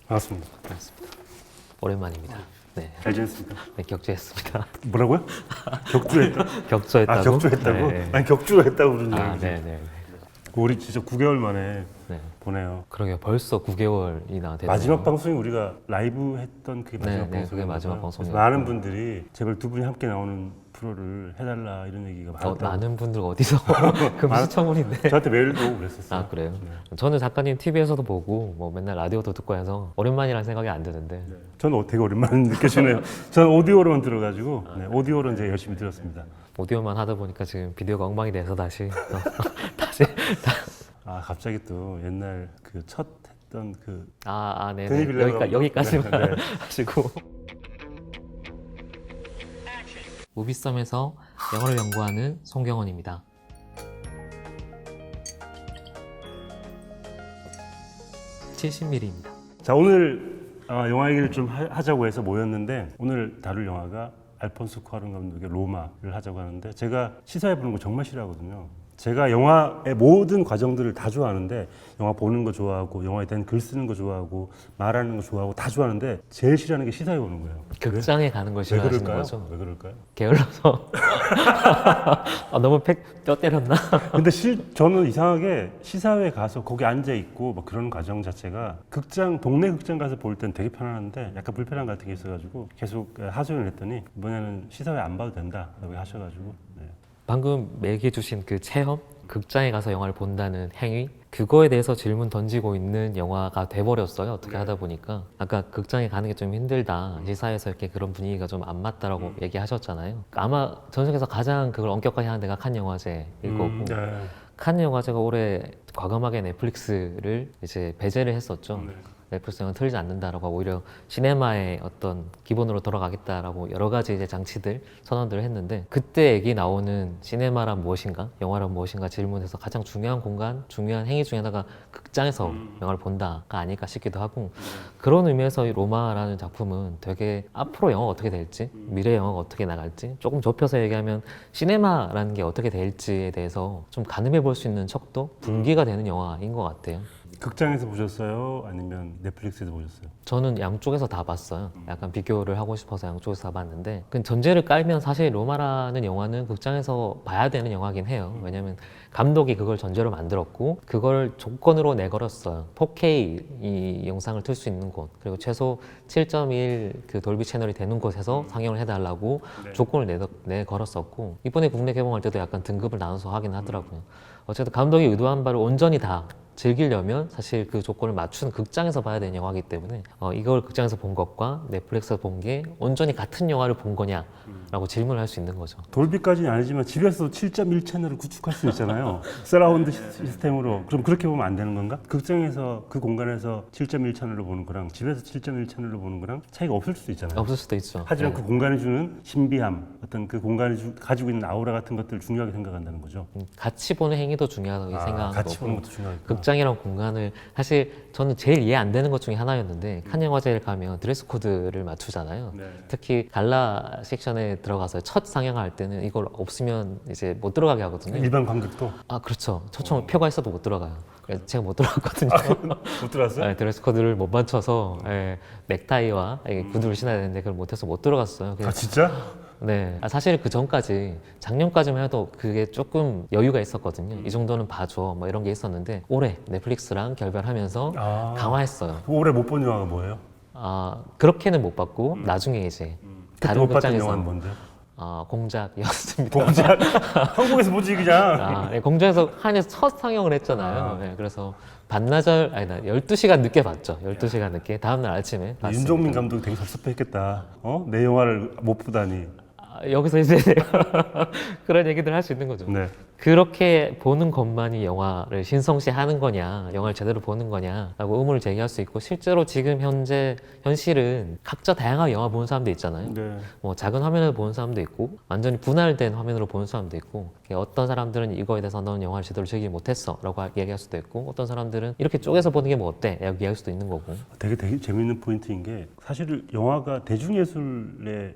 반갑습니다. 반갑습니다. 오랜만입니다. 네, 잘 지냈습니까? 네 격주했습니다. 뭐라고요? 격주했다? 격주했다고? 아, 격주했다고? 네. 아니, 격주가 했다고 그러는 아, 얘기지. 네네. 우리 진짜 9개월 만에 네. 보네요. 그러게요. 벌써 9개월이나 됐네요. 마지막 방송이 우리가 라이브 했던 그게 마지막 네, 방송이었어요. 그게 마지막 방송이었고. 많은 분들이 제발 두 분이 함께 나오는 프로를 해달라 이런 얘기가 많았다고. 많은 분들 어디서 금시초문인데. 저한테 메일도 오고 그랬었어요. 아 그래요? 네. 저는 작가님 TV에서도 보고 뭐 맨날 라디오도 듣고 해서 오랜만이라는 생각이 안 드는데 네. 저는 되게 오랜만에 느껴지네요. 저는 오디오로만 들어가지고 네, 오디오로 이제 열심히 들었습니다. 오디오만 하다 보니까 지금 비디오가 엉망이 돼서 다시 아 갑자기 또 옛날 그 첫 했던 그 네. 드니 빌레로 여기까지만 네, 네. 하시고 무비썸에서 영어를 연구하는 송경원입니다. (70mm입니다) 자 오늘 영화 얘기를 좀 하자고 해서 모였는데 오늘 다룰 영화가 알폰소 쿠아론 감독의 로마를 하자고 하는데 제가 시사회 보는 거 정말 싫어하거든요. 제가 영화의 모든 과정들을 다 좋아하는데 영화 보는 거 좋아하고 영화에 대한 글 쓰는 거 좋아하고 말하는 거 좋아하고 다 좋아하는데 제일 싫어하는 게 시사회 보는 거예요. 극장에 가는 걸 왜 싫어하시는 그럴까요? 거죠? 왜 그럴까요? 게을러서 너무 뼈 때렸나? 근데 저는 이상하게 시사회 가서 거기 앉아 있고 뭐 그런 과정 자체가 동네 극장 가서 볼 땐 되게 편안한데 약간 불편함 같은 게 있어가지고 계속 하소연을 했더니 이번에는 시사회 안 봐도 된다라고 하셔가지고 네. 방금 얘기해 주신 그 체험, 극장에 가서 영화를 본다는 행위, 그거에 대해서 질문 던지고 있는 영화가 돼버렸어요. 어떻게 하다 보니까 아까 극장에 가는 게 좀 힘들다, 시사에서 이렇게 그런 분위기가 좀 안 맞다라고 얘기하셨잖아요. 아마 전 세계에서 가장 그걸 엄격하게 하는 데가 칸 영화제일 거고, 네. 칸 영화제가 올해 과감하게 넷플릭스를 이제 배제를 했었죠. 네. 넷플릭스 영화 틀지 않는다라고 하고 오히려 시네마의 어떤 기본으로 돌아가겠다라고 여러 가지 이제 장치들 선언들을 했는데, 그때 얘기 나오는 시네마란 무엇인가, 영화란 무엇인가 질문에서 가장 중요한 공간, 중요한 행위 중에 하나가 극장에서 영화를 본다가 아닐까 싶기도 하고, 그런 의미에서 이 로마라는 작품은 되게 앞으로 영화가 어떻게 될지, 미래 영화가 어떻게 나갈지, 조금 좁혀서 얘기하면 시네마라는 게 어떻게 될지에 대해서 좀 가늠해 볼 수 있는 척도, 분기가 되는 영화인 것 같아요. 극장에서 보셨어요? 아니면 넷플릭스에서 보셨어요? 저는 양쪽에서 다 봤어요. 약간 비교를 하고 싶어서 양쪽에서 다 봤는데, 그 전제를 깔면 사실 로마라는 영화는 극장에서 봐야 되는 영화긴 해요. 왜냐면 감독이 그걸 전제로 만들었고 그걸 조건으로 내걸었어요. 4K 이 영상을 틀 수 있는 곳, 그리고 최소 7.1 그 돌비 채널이 되는 곳에서 상영을 해달라고 조건을 내걸었었고, 이번에 국내 개봉할 때도 약간 등급을 나눠서 하긴 하더라고요. 어쨌든 감독이 의도한 바를 온전히 다 즐기려면 사실 그 조건을 맞추는 극장에서 봐야 되는 영화이기 때문에 이걸 극장에서 본 것과 넷플릭스에서 본 게 온전히 같은 영화를 본 거냐라고 질문을 할 수 있는 거죠. 돌비까지는 아니지만 집에서 7.1 채널을 구축할 수 있잖아요. 서라운드 시스템으로. 그럼 그렇게 보면 안 되는 건가? 극장에서 그 공간에서 7.1 채널로 보는 거랑 집에서 7.1 채널로 보는 거랑 차이가 없을 수도 있잖아요. 없을 수도 있죠. 하지만 네. 그 공간이 주는 신비함, 어떤 그 공간이 가지고 있는 아우라 같은 것들을 중요하게 생각한다는 거죠. 같이 보는 행위도 중요하다고 생각하는 같이 보는 거고, 것도 중요하겠구나. 극장이란 공간을 사실 저는 제일 이해 안 되는 것 중에 하나였는데, 칸 영화제를 가면 드레스 코드를 맞추잖아요. 네. 특히 갈라 섹션에 들어가서 첫 상영할 때는 이걸 없으면 이제 못 들어가게 하거든요. 일반 관객도 그렇죠. 초청 표가 있어도 못 들어가요. 그래서 제가 못 들어갔거든요. 못 들어왔어요? 네, 드레스 코드를 못 맞춰서 넥타이와 구두를 신어야 되는데 그걸 못해서 못 들어갔어요. 아 진짜? 네, 사실 그 전까지, 작년까지만 해도 그게 조금 여유가 있었거든요. 이 정도는 봐줘, 뭐 이런 게 있었는데 올해 넷플릭스랑 결별하면서 강화했어요. 올해 못 본 영화가 뭐예요? 그렇게는 못 봤고 나중에 이제 그때 다른 못 봤던 극장에서 영화는 뭔데? 공작이었습니다. 공작? 한국에서 보지 그냥. 네, 공작에서 한에서 첫 상영을 했잖아요. 네, 그래서 반나절, 12시간 늦게 봤죠. 12시간 늦게. 다음날 아침에 봤습니다. 윤종민 감독이 되게 섭섭했겠다. 내 영화를 못 보다니. 여기서 이제 그런 얘기들 할 수 있는 거죠. 네. 그렇게 보는 것만이 영화를 신성시하는 거냐, 영화를 제대로 보는 거냐라고 의문을 제기할 수 있고, 실제로 지금 현실은 각자 다양한 영화 보는 사람도 있잖아요. 네. 뭐 작은 화면으로 보는 사람도 있고 완전히 분할된 화면으로 보는 사람도 있고, 어떤 사람들은 이거에 대해서 넌 영화를 제대로 즐기지 못했어 라고 얘기할 수도 있고, 어떤 사람들은 이렇게 쪼개서 보는 게 뭐 어때? 라고 얘기할 수도 있는 거고. 되게 재밌는 포인트인 게, 사실 영화가 대중예술의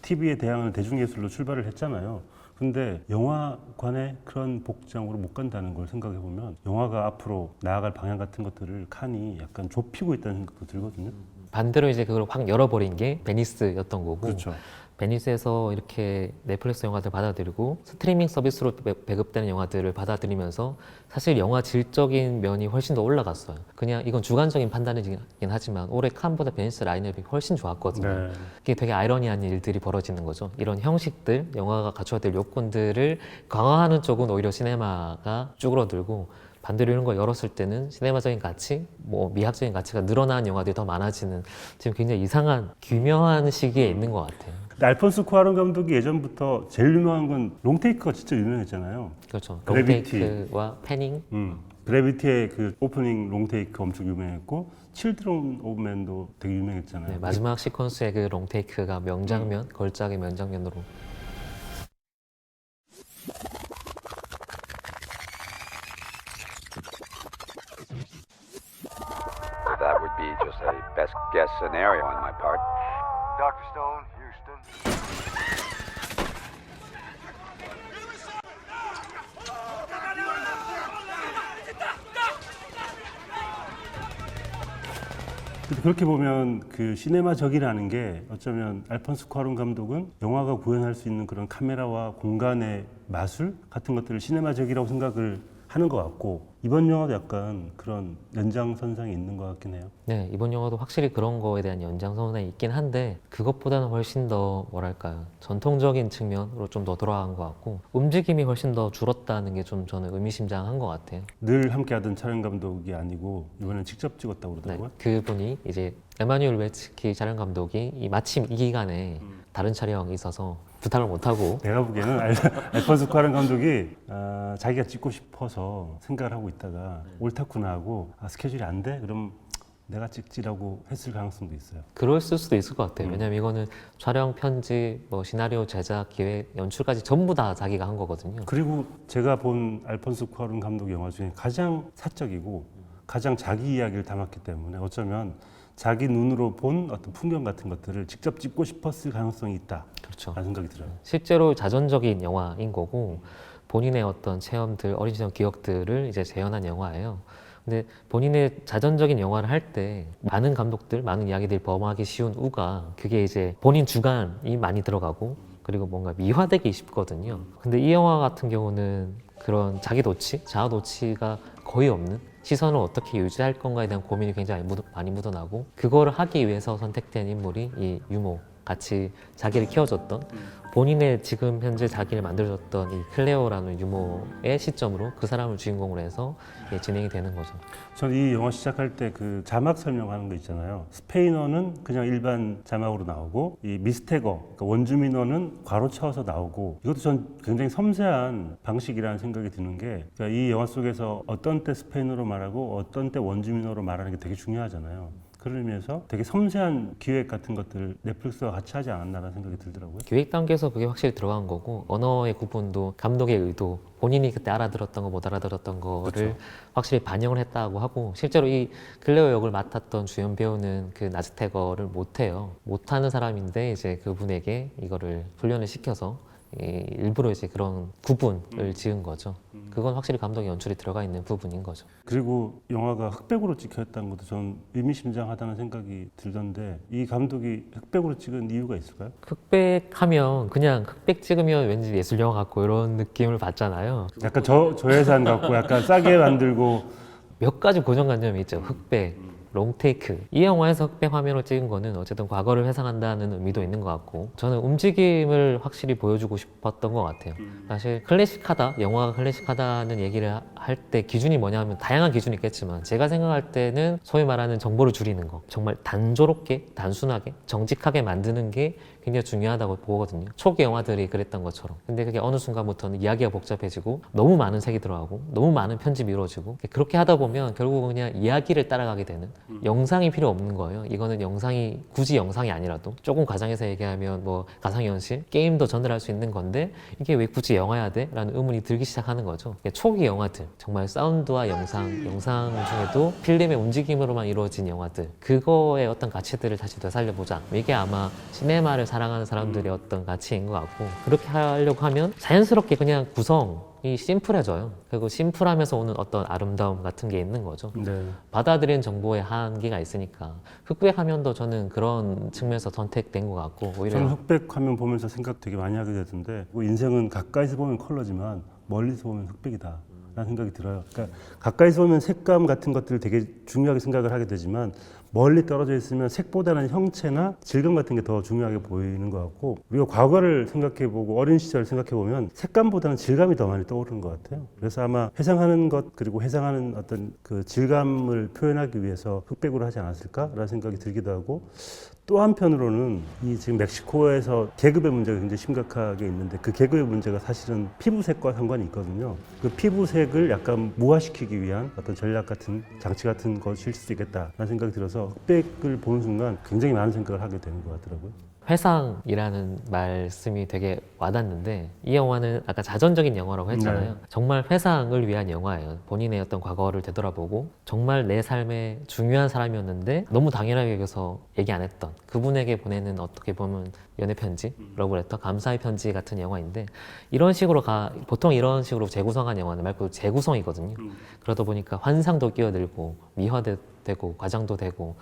TV에 대항하는 대중예술로 출발을 했잖아요. 근데 영화관에 그런 복장으로 못 간다는 걸 생각해 보면 영화가 앞으로 나아갈 방향 같은 것들을 칸이 약간 좁히고 있다는 생각도 들거든요. 반대로 이제 그걸 확 열어버린 게 베니스였던 거고 그렇죠. 베니스에서 이렇게 넷플릭스 영화들 받아들이고 스트리밍 서비스로 배급되는 영화들을 받아들이면서 사실 영화 질적인 면이 훨씬 더 올라갔어요. 그냥 이건 주관적인 판단이긴 하지만 올해 칸보다 베니스 라인업이 훨씬 좋았거든요. 네. 이게 되게 아이러니한 일들이 벌어지는 거죠. 이런 형식들, 영화가 갖춰야 될 요건들을 강화하는 쪽은 오히려 시네마가 쭈그러들고 반대로 이런 거 열었을 때는 시네마적인 가치, 뭐 미학적인 가치가 늘어나는 영화들이 더 많아지는 지금 굉장히 이상한 교묘한 시기에 있는 것 같아요. 근데 알폰소 쿠아론 감독이 예전부터 제일 유명한 건 롱테이크가 진짜 유명했잖아요. 그렇죠. 그래비티. 롱테이크와 패닝. 그래비티의 그 오프닝 롱테이크 엄청 유명했고 칠드런 오브 맨도 되게 유명했잖아요. 네, 마지막 시퀀스의 그 롱테이크가 명장면, 걸작의 명장면으로. That would be just a best guess scenario on my part. Dr. Stone, Houston. 근데 그렇게 보면 그 시네마적이라는 게 어쩌면 알폰소 쿠아론 감독은 영화가 구현할 수 있는 그런 카메라와 공간의 마술 같은 것들을 시네마적이라고 생각을 하는 것 같고 이번 영화도 약간 그런 연장선상에 있는 것 같긴 해요. 네, 이번 영화도 확실히 그런 거에 대한 연장선상에 있긴 한데 그것보다는 훨씬 더 뭐랄까요 전통적인 측면으로 좀 더 돌아간 것 같고 움직임이 훨씬 더 줄었다는 게 좀 저는 의미심장한 것 같아요. 늘 함께하던 촬영 감독이 아니고 이번엔 직접 찍었다고 네, 그러더라고요. 그분이 이제 에마뉴엘 웨츠키 촬영 감독이 마침 이 기간에 다른 촬영이 있어서 부탁을 못하고 내가 보기에는 알폰소 쿠아론 감독이 자기가 찍고 싶어서 생각을 하고 있다가 옳다구나 하고 스케줄이 안 돼? 그럼 내가 찍지라고 했을 가능성도 있어요. 그럴 수도 있을 것 같아요. 왜냐면 이거는 촬영, 편집, 뭐 시나리오 제작, 기획, 연출까지 전부 다 자기가 한 거거든요. 그리고 제가 본 알폰소 쿠아론 감독 영화 중에 가장 사적이고 가장 자기 이야기를 담았기 때문에 어쩌면 자기 눈으로 본 어떤 풍경 같은 것들을 직접 찍고 싶었을 가능성이 있다라는 그렇죠. 생각이 들어요. 실제로 자전적인 영화인 거고 본인의 어떤 체험들, 어린 시절 기억들을 이제 재현한 영화예요. 근데 본인의 자전적인 영화를 할 때 많은 감독들, 많은 이야기들이 범하기 쉬운 우가 그게 이제 본인 주관이 많이 들어가고 그리고 뭔가 미화되기 쉽거든요. 근데 이 영화 같은 경우는 그런 자기 도취, 자아 도취가 거의 없는 시선을 어떻게 유지할 건가에 대한 고민이 굉장히 많이 묻어나고 그거를 하기 위해서 선택된 인물이 이 유모 같이 자기를 키워줬던 본인의 지금 현재 자기를 만들어줬던 이 클레오라는 유모의 시점으로 그 사람을 주인공으로 해서 진행이 되는 거죠. 전 이 영화 시작할 때 그 자막 설명하는 거 있잖아요. 스페인어는 그냥 일반 자막으로 나오고 이 미스테거, 그러니까 원주민어는 괄호 채워서 나오고 이것도 전 굉장히 섬세한 방식이라는 생각이 드는 게 그러니까 이 영화 속에서 어떤 때 스페인어로 말하고 어떤 때 원주민어로 말하는 게 되게 중요하잖아요. 그런 의미에서 되게 섬세한 기획 같은 것들을 넷플릭스와 같이 하지 않았나라는 생각이 들더라고요. 기획 단계에서 그게 확실히 들어간 거고 언어의 구분도 감독의 의도 본인이 그때 알아들었던 거 못 알아들었던 거를 그쵸. 확실히 반영을 했다고 하고 실제로 이 클레오 역을 맡았던 주연 배우는 그 나즈테거를 못해요. 못하는 사람인데 이제 그분에게 이거를 훈련을 시켜서 일부러 이제 그런 구분을 지은 거죠. 그건 확실히 감독의 연출이 들어가 있는 부분인 거죠. 그리고 영화가 흑백으로 찍혔다는 것도 전 의미심장하다는 생각이 들던데 이 감독이 흑백으로 찍은 이유가 있을까요? 흑백하면 그냥 흑백 찍으면 왠지 예술 영화 같고 이런 느낌을 받잖아요. 약간 저예산 같고 약간 싸게 만들고 몇 가지 고정관념이 있죠. 흑백, 롱테이크. 이 영화에서 흑백 화면을 찍은 거는 어쨌든 과거를 회상한다는 의미도 있는 것 같고 저는 움직임을 확실히 보여주고 싶었던 것 같아요. 사실 클래식하다, 영화가 클래식하다는 얘기를 할 때 기준이 뭐냐면 다양한 기준이 있겠지만 제가 생각할 때는 소위 말하는 정보를 줄이는 거 정말 단조롭게, 단순하게, 정직하게 만드는 게 굉장히 중요하다고 보거든요. 초기 영화들이 그랬던 것처럼. 근데 그게 어느 순간부터는 이야기가 복잡해지고 너무 많은 색이 들어가고 너무 많은 편집이 이루어지고 그렇게 하다 보면 결국은 그냥 이야기를 따라가게 되는 영상이 필요 없는 거예요. 이거는 영상이 굳이 영상이 아니라도 조금 과장해서 얘기하면 뭐 가상현실 게임도 전달할 수 있는 건데 이게 왜 굳이 영화야 돼? 라는 의문이 들기 시작하는 거죠. 초기 영화들 정말 사운드와 영상 중에도 필름의 움직임으로만 이루어진 영화들 그거의 어떤 가치들을 다시 되살려보자. 이게 아마 시네마를 사랑하는 사람들의 어떤 가치인 것 같고 그렇게 하려고 하면 자연스럽게 그냥 구성이 심플해져요. 그리고 심플하면서 오는 어떤 아름다움 같은 게 있는 거죠. 네. 받아들이는 정보의 한계가 있으니까 흑백 화면도 저는 그런 측면에서 선택된 것 같고 오히려 저는 흑백 화면 보면서 생각 되게 많이 하게 되던데 인생은 가까이서 보면 컬러지만 멀리서 보면 흑백이다 라는 생각이 들어요. 그러니까 가까이서 보면 색감 같은 것들을 되게 중요하게 생각을 하게 되지만 멀리 떨어져 있으면 색보다는 형체나 질감 같은 게 더 중요하게 보이는 것 같고 우리가 과거를 생각해보고 어린 시절을 생각해보면 색감보다는 질감이 더 많이 떠오르는 것 같아요. 그래서 아마 회상하는 것 그리고 회상하는 어떤 그 질감을 표현하기 위해서 흑백으로 하지 않았을까라는 생각이 들기도 하고 또 한편으로는 이 지금 멕시코에서 계급의 문제가 굉장히 심각하게 있는데 그 계급의 문제가 사실은 피부색과 상관이 있거든요. 그 피부색을 약간 무화시키기 위한 어떤 전략 같은 장치 같은 것일 수도 있겠다라는 생각이 들어서 흑백을 보는 순간 굉장히 많은 생각을 하게 되는 것 같더라고요. 회상이라는 말씀이 되게 와닿는데 이 영화는 아까 자전적인 영화라고 했잖아요. 네. 정말 회상을 위한 영화예요. 본인의 어떤 과거를 되돌아보고 정말 내 삶에 중요한 사람이었는데 너무 당연하게 여겨서 얘기 안 했던 그분에게 보내는 어떻게 보면 연애 편지라고 했던 감사의 편지 같은 영화인데 이런 식으로 보통 이런 식으로 재구성한 영화는 말 그대로 재구성이거든요. 그러다 보니까 환상도 끼어들고 미화도 되고 과장도 되고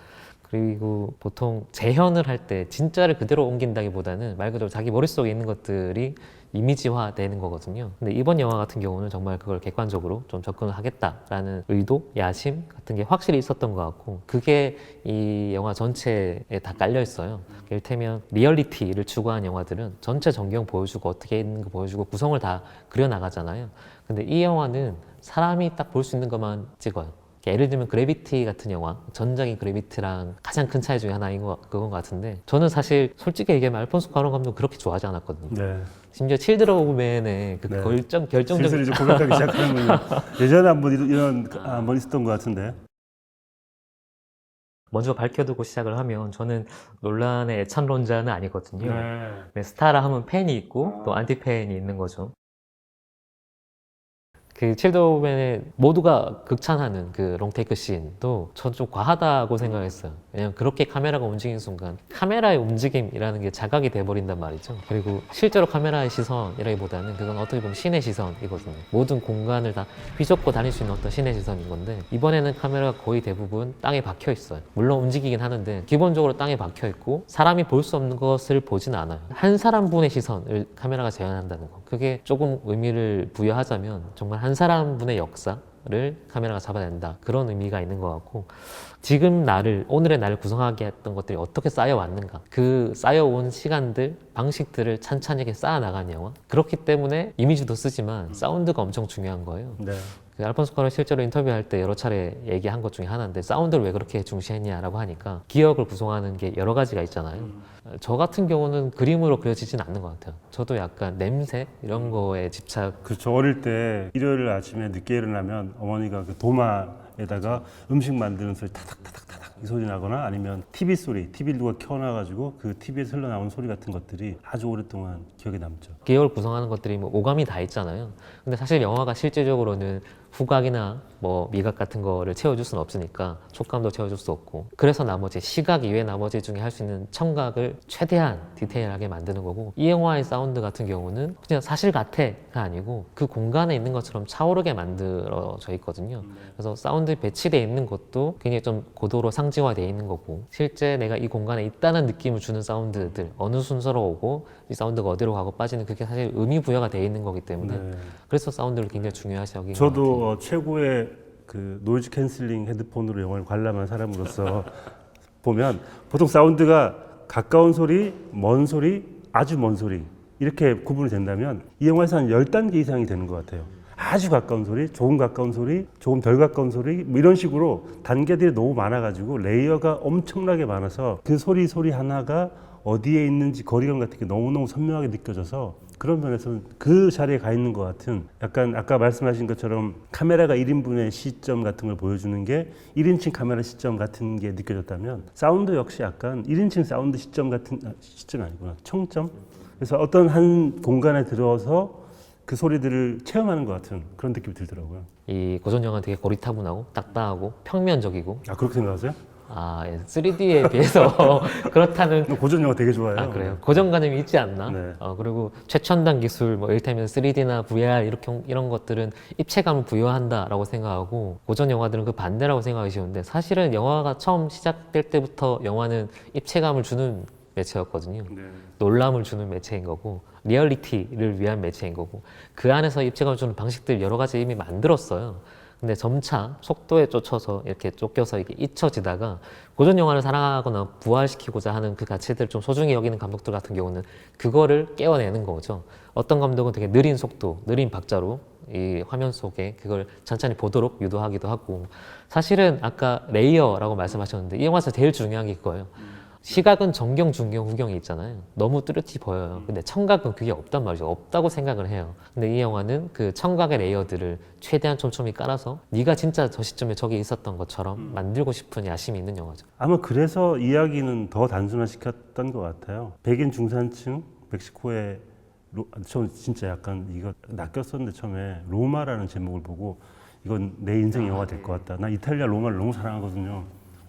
그리고 보통 재현을 할 때 진짜를 그대로 옮긴다기보다는 말 그대로 자기 머릿속에 있는 것들이 이미지화 되는 거거든요. 근데 이번 영화 같은 경우는 정말 그걸 객관적으로 좀 접근을 하겠다라는 의도, 야심 같은 게 확실히 있었던 것 같고 그게 이 영화 전체에 다 깔려 있어요. 이를테면 리얼리티를 추구한 영화들은 전체 전경 보여주고 어떻게 있는 거 보여주고 구성을 다 그려나가잖아요. 근데 이 영화는 사람이 딱 볼 수 있는 것만 찍어요. 예를 들면 그래비티 같은 영화, 전작인 그래비티랑 가장 큰 차이 중에 하나인 그건 것 같은데 저는 사실 솔직히 얘기하면 알폰소 쿠아론 감독 그렇게 좋아하지 않았거든요. 네. 심지어 칠드런 오맨의 그 네. 결정적인 슬슬 이제 고백하기 시작하는 분이 예전에 한번 한번 있었던 것 같은데. 먼저 밝혀두고 시작을 하면 저는 논란의 애찬론자는 아니거든요. 네. 네, 스타라 하면 팬이 있고 또 안티팬이 있는 거죠. 그 칠드맨의 모두가 극찬하는 그 롱테이크 씬도 전 좀 과하다고 생각했어요. 왜냐면 그렇게 카메라가 움직이는 순간 카메라의 움직임이라는 게 자각이 돼버린단 말이죠. 그리고 실제로 카메라의 시선이라기보다는 그건 어떻게 보면 신의 시선이거든요. 모든 공간을 다 휘젓고 다닐 수 있는 어떤 신의 시선인 건데 이번에는 카메라가 거의 대부분 땅에 박혀 있어요. 물론 움직이긴 하는데 기본적으로 땅에 박혀 있고 사람이 볼 수 없는 것을 보진 않아요. 한 사람분의 시선을 카메라가 재현한다는 거. 그게 조금 의미를 부여하자면 정말 한 사람분의 역사를 카메라가 잡아낸다. 그런 의미가 있는 것 같고 지금 오늘의 나를 구성하게 했던 것들이 어떻게 쌓여왔는가. 그 쌓여온 시간들, 방식들을 찬찬하게 쌓아나간 영화. 그렇기 때문에 이미지도 쓰지만 사운드가 엄청 중요한 거예요. 네. 그 알폰소 쿠아론 실제로 인터뷰할 때 여러 차례 얘기한 것 중에 하나인데 사운드를 왜 그렇게 중시했냐라고 하니까 기억을 구성하는 게 여러 가지가 있잖아요. 저 같은 경우는 그림으로 그려지진 않는 것 같아요. 저도 약간 냄새 이런 거에 집착. 그렇죠. 어릴 때 일요일 아침에 늦게 일어나면 어머니가 그 도마에다가 음식 만드는 소리 타닥타닥타닥 이 소리 나거나 아니면 TV 소리, TV를 누가 켜놔가지고 그 TV에서 흘러나오는 소리 같은 것들이 아주 오랫동안 기억에 남죠. 기억을 구성하는 것들이 뭐 오감이 다 있잖아요. 근데 사실 영화가 실질적으로는 후각이나 뭐 미각 같은 거를 채워줄 수는 없으니까 촉감도 채워줄 수 없고 그래서 나머지 시각 이외 나머지 중에 할 수 있는 청각을 최대한 디테일하게 만드는 거고 이 영화의 사운드 같은 경우는 그냥 사실 같아가 아니고 그 공간에 있는 것처럼 차오르게 만들어져 있거든요. 그래서 사운드 배치되어 있는 것도 굉장히 좀 고도로 상징화되어 있는 거고 실제 내가 이 공간에 있다는 느낌을 주는 사운드들 어느 순서로 오고 이 사운드가 어디로 가고 빠지는 그게 사실 의미 부여가 되어 있는 거기 때문에 네. 그래서 사운드를 굉장히 중요하시 여긴 것 같아요. 저도 최고의 그 노이즈 캔슬링 헤드폰으로 영화를 관람한 사람으로서 보면 보통 사운드가 가까운 소리, 먼 소리, 아주 먼 소리 이렇게 구분이 된다면 이 영화에서 한 10단계 이상이 되는 것 같아요. 아주 가까운 소리, 조금 가까운 소리, 조금 덜 가까운 소리 뭐 이런 식으로 단계들이 너무 많아가지고 레이어가 엄청나게 많아서 그 소리 하나가 어디에 있는지 거리감 같은 게 너무너무 선명하게 느껴져서 그런 면에서는 그 자리에 가 있는 것 같은 약간 아까 말씀하신 것처럼 카메라가 1인분의 시점 같은 걸 보여주는 게 1인칭 카메라 시점 같은 게 느껴졌다면 사운드 역시 약간 1인칭 사운드 시점 같은 시점이 아니구나 청점. 그래서 어떤 한 공간에 들어서 그 소리들을 체험하는 것 같은 그런 느낌이 들더라고요. 이 고전 영화는 되게 고리타분하고 딱딱하고 평면적이고 아 그렇게 생각하세요? 3D에 비해서 그렇다는 고전 영화 되게 좋아해요. 그래요? 고정관념이 있지 않나? 네. 그리고 최첨단 기술, 뭐 이를테면 3D나 VR 이런 것들은 입체감을 부여한다라고 생각하고 고전 영화들은 그 반대라고 생각하기 쉬운데 사실은 영화가 처음 시작될 때부터 영화는 입체감을 주는 매체였거든요. 네. 놀람을 주는 매체인 거고 리얼리티를 위한 매체인 거고 그 안에서 입체감을 주는 방식들 여러 가지 이미 만들었어요. 근데 점차 속도에 쫓아서 이렇게 쫓겨서 이게 잊혀지다가 고전 영화를 사랑하거나 부활시키고자 하는 그 가치들을 좀 소중히 여기는 감독들 같은 경우는 그거를 깨워내는 거죠. 어떤 감독은 되게 느린 속도, 느린 박자로 이 화면 속에 그걸 천천히 보도록 유도하기도 하고 사실은 아까 레이어라고 말씀하셨는데 이 영화에서 제일 중요한 게 그거예요. 시각은 정경, 중경, 후경이 있잖아요. 너무 뚜렷이 보여요. 근데 청각은 그게 없단 말이죠. 없다고 생각을 해요. 근데 이 영화는 그 청각의 레이어들을 최대한 촘촘히 깔아서 네가 진짜 저 시점에 저기 있었던 것처럼 만들고 싶은 야심이 있는 영화죠. 아마 그래서 이야기는 더 단순화시켰던 것 같아요. 백인 중산층 멕시코의 저 진짜 약간 이거 낚였었는데 처음에 로마라는 제목을 보고 이건 내 인생 영화 될 것 같다. 나 이탈리아 로마를 너무 사랑하거든요.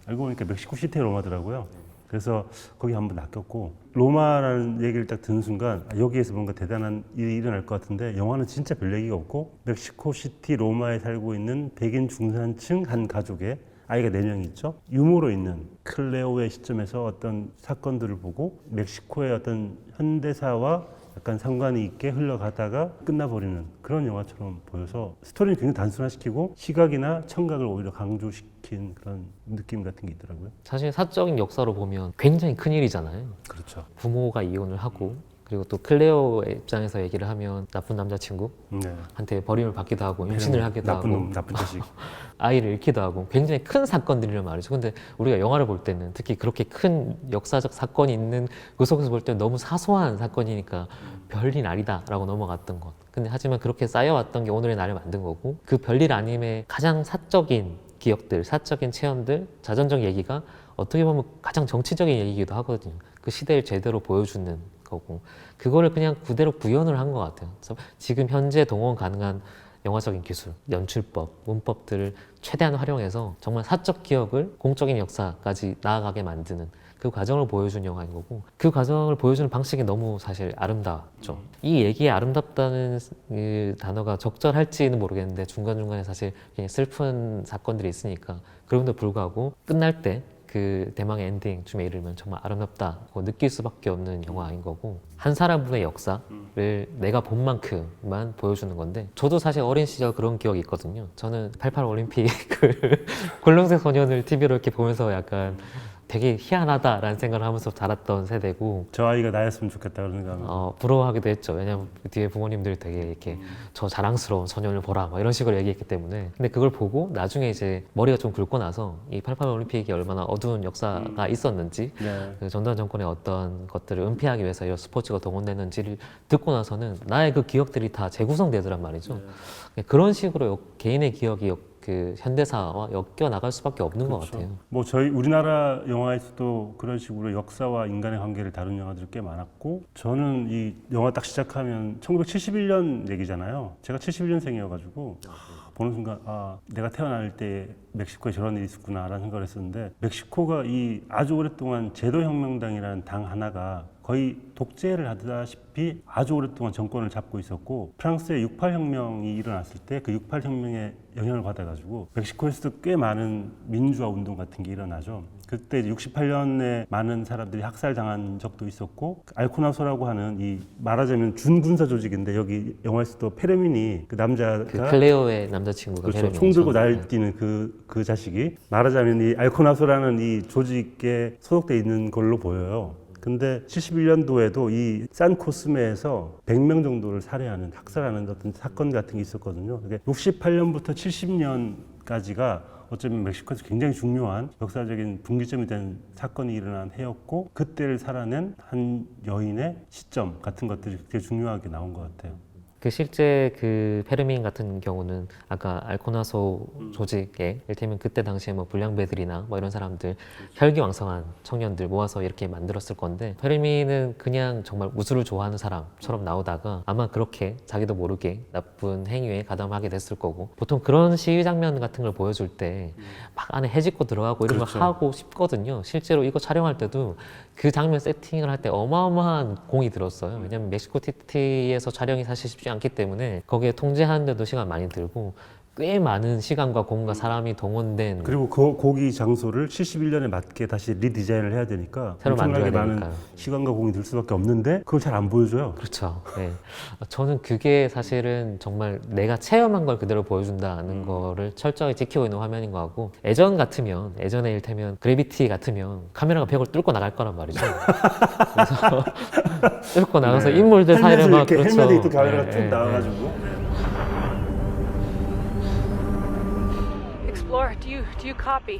알고 보니까 멕시코 시티의 로마더라고요. 그래서 거기 한번 낚였고 로마라는 얘기를 딱 듣는 순간 여기에서 뭔가 대단한 일이 일어날 것 같은데 영화는 진짜 별 얘기가 없고 멕시코 시티 로마에 살고 있는 백인 중산층 한 가족의 아이가 4명이 있죠. 유머로 있는 클레오의 시점에서 어떤 사건들을 보고 멕시코의 어떤 현대사와 약간 상관이 있게 흘러가다가 끝나버리는 그런 영화처럼 보여서 스토리는 굉장히 단순화시키고 시각이나 청각을 오히려 강조시킨 그런 느낌 같은 게 있더라고요. 사실 사적인 역사로 보면 굉장히 큰 일이잖아요. 그렇죠. 부모가 이혼을 하고 그리고 또 클레오의 입장에서 얘기를 하면 나쁜 남자친구한테 네. 버림을 받기도 하고 임신을 하기도 나쁜 하고 놈, 나쁜 자식. 아이를 잃기도 하고 굉장히 큰 사건들이란 말이죠. 근데 우리가 영화를 볼 때는 특히 그렇게 큰 역사적 사건이 있는 그 속에서 볼 때는 너무 사소한 사건이니까 별일 아니다라고 넘어갔던 것. 근데 하지만 그렇게 쌓여왔던 게 오늘의 나를 만든 거고 그 별일 아님의 가장 사적인 기억들, 사적인 체험들, 자전적 얘기가 어떻게 보면 가장 정치적인 얘기이기도 하거든요. 그 시대를 제대로 보여주는 거고 그거를 그냥 그대로 구현을 한 것 같아요. 그래서 지금 현재 동원 가능한 영화적인 기술, 연출법, 문법들을 최대한 활용해서 정말 사적 기억을 공적인 역사까지 나아가게 만드는 그 과정을 보여준 영화인 거고 그 과정을 보여주는 방식이 너무 사실 아름다웠죠. 이 얘기에 아름답다는 그 단어가 적절할지는 모르겠는데 중간중간에 사실 굉장히 슬픈 사건들이 있으니까 그럼에도 불구하고 끝날 때 그 대망의 엔딩쯤에 이르면 정말 아름답다고 느낄 수밖에 없는 영화인 거고 한 사람분의 역사를 내가 본 만큼만 보여주는 건데 저도 사실 어린 시절 그런 기억이 있거든요. 저는 88 올림픽을 굴릉색 소년을 TV로 이렇게 보면서 약간 되게 희한하다라는 생각을 하면서 자랐던 세대고 저 아이가 나였으면 좋겠다 그런 생각하면 부러워하기도 했죠. 왜냐면 뒤에 부모님들이 되게 이렇게 저 자랑스러운 소년을 보라 막 이런 식으로 얘기했기 때문에 근데 그걸 보고 나중에 이제 머리가 좀 굵고 나서 이 88 올림픽이 얼마나 어두운 역사가 있었는지 네. 그 전두환 정권의 어떤 것들을 은폐하기 위해서 이런 스포츠가 동원됐는지를 듣고 나서는 나의 그 기억들이 다 재구성되더란 말이죠. 그런 식으로 개인의 기억이 그 현대사와 엮여 나갈 수밖에 없는 것 같아요. 뭐 저희 우리나라 영화에서도 그런 식으로 역사와 인간의 관계를 다룬 영화들이 꽤 많았고 저는 이 영화 딱 시작하면 1971년 얘기잖아요. 제가 71년생이어가지고 보는 순간 내가 태어날 때 멕시코에 저런 일이 있었구나라는 생각을 했었는데 멕시코가 이 아주 오랫동안 제도혁명당이라는 당 하나가 거의 독재를 하다시피 아주 오랫동안 정권을 잡고 있었고 프랑스의 68혁명이 일어났을 때 그 68혁명에 영향을 받아가지고 멕시코에서도 꽤 많은 민주화 운동 같은 게 일어나죠. 그때 68년에 많은 사람들이 학살당한 적도 있었고 알코나소라고 하는 이 말하자면 준군사 조직인데 여기 영화에서도 페르민이 그 남자가 그 클레오의 남자친구가 그렇죠. 총 들고 날뛰는 그 자식이 말하자면 이 알코나소라는 이 조직에 소속돼 있는 걸로 보여요. 근데 71년도에도 이 산코스메에서 100명 정도를 살해하는 학살하는 어떤 사건 같은 게 있었거든요. 68년부터 70년 부분까지가 어쩌면 멕시코에서 굉장히 중요한 역사적인 분기점이 된 사건이 일어난 해였고 그때를 살아낸 한 여인의 시점 같은 것들이 되게 중요하게 나온 것 같아요. 그 실제 그 페르민 같은 경우는 아까 알코나소 조직에 이를테면 그때 당시에 뭐 불량배들이나 뭐 이런 사람들 혈기왕성한 청년들 모아서 이렇게 만들었을 건데 페르민은 그냥 정말 우수를 좋아하는 사람처럼 나오다가 아마 그렇게 자기도 모르게 나쁜 행위에 가담하게 됐을 거고 보통 그런 시위 장면 같은 걸 보여줄 때 막 안에 해집고 들어가고 이런 그렇죠. 거 하고 싶거든요. 실제로 이거 촬영할 때도 그 장면 세팅을 할 때 어마어마한 공이 들었어요. 왜냐면 멕시코 시티에서 촬영이 사실 쉽지 않기 때문에 거기에 통제하는데도 시간 많이 들고 꽤 많은 시간과 공과 사람이 동원된 그리고 그 거기 장소를 71년에 맞게 다시 리디자인을 해야 되니까 새로 엄청나게 만들어야 많은 되니까요. 시간과 공이 들 수밖에 없는데 그걸 잘 안 보여줘요. 그렇죠. 네. 저는 그게 사실은 정말 내가 체험한 걸 그대로 보여준다는 거를 철저히 지키고 있는 화면인 것 같고 예전 같으면 예전에 이를테면 그래비티 같으면 카메라가 벽을 뚫고 나갈 거란 말이죠. 그래서 뚫고 나가서 네. 인물들 사이를 막 이렇게 그렇죠. 헬멧에 있던 카메라가 네, 쭉 네, 나와가지고 Explorer, do you copy?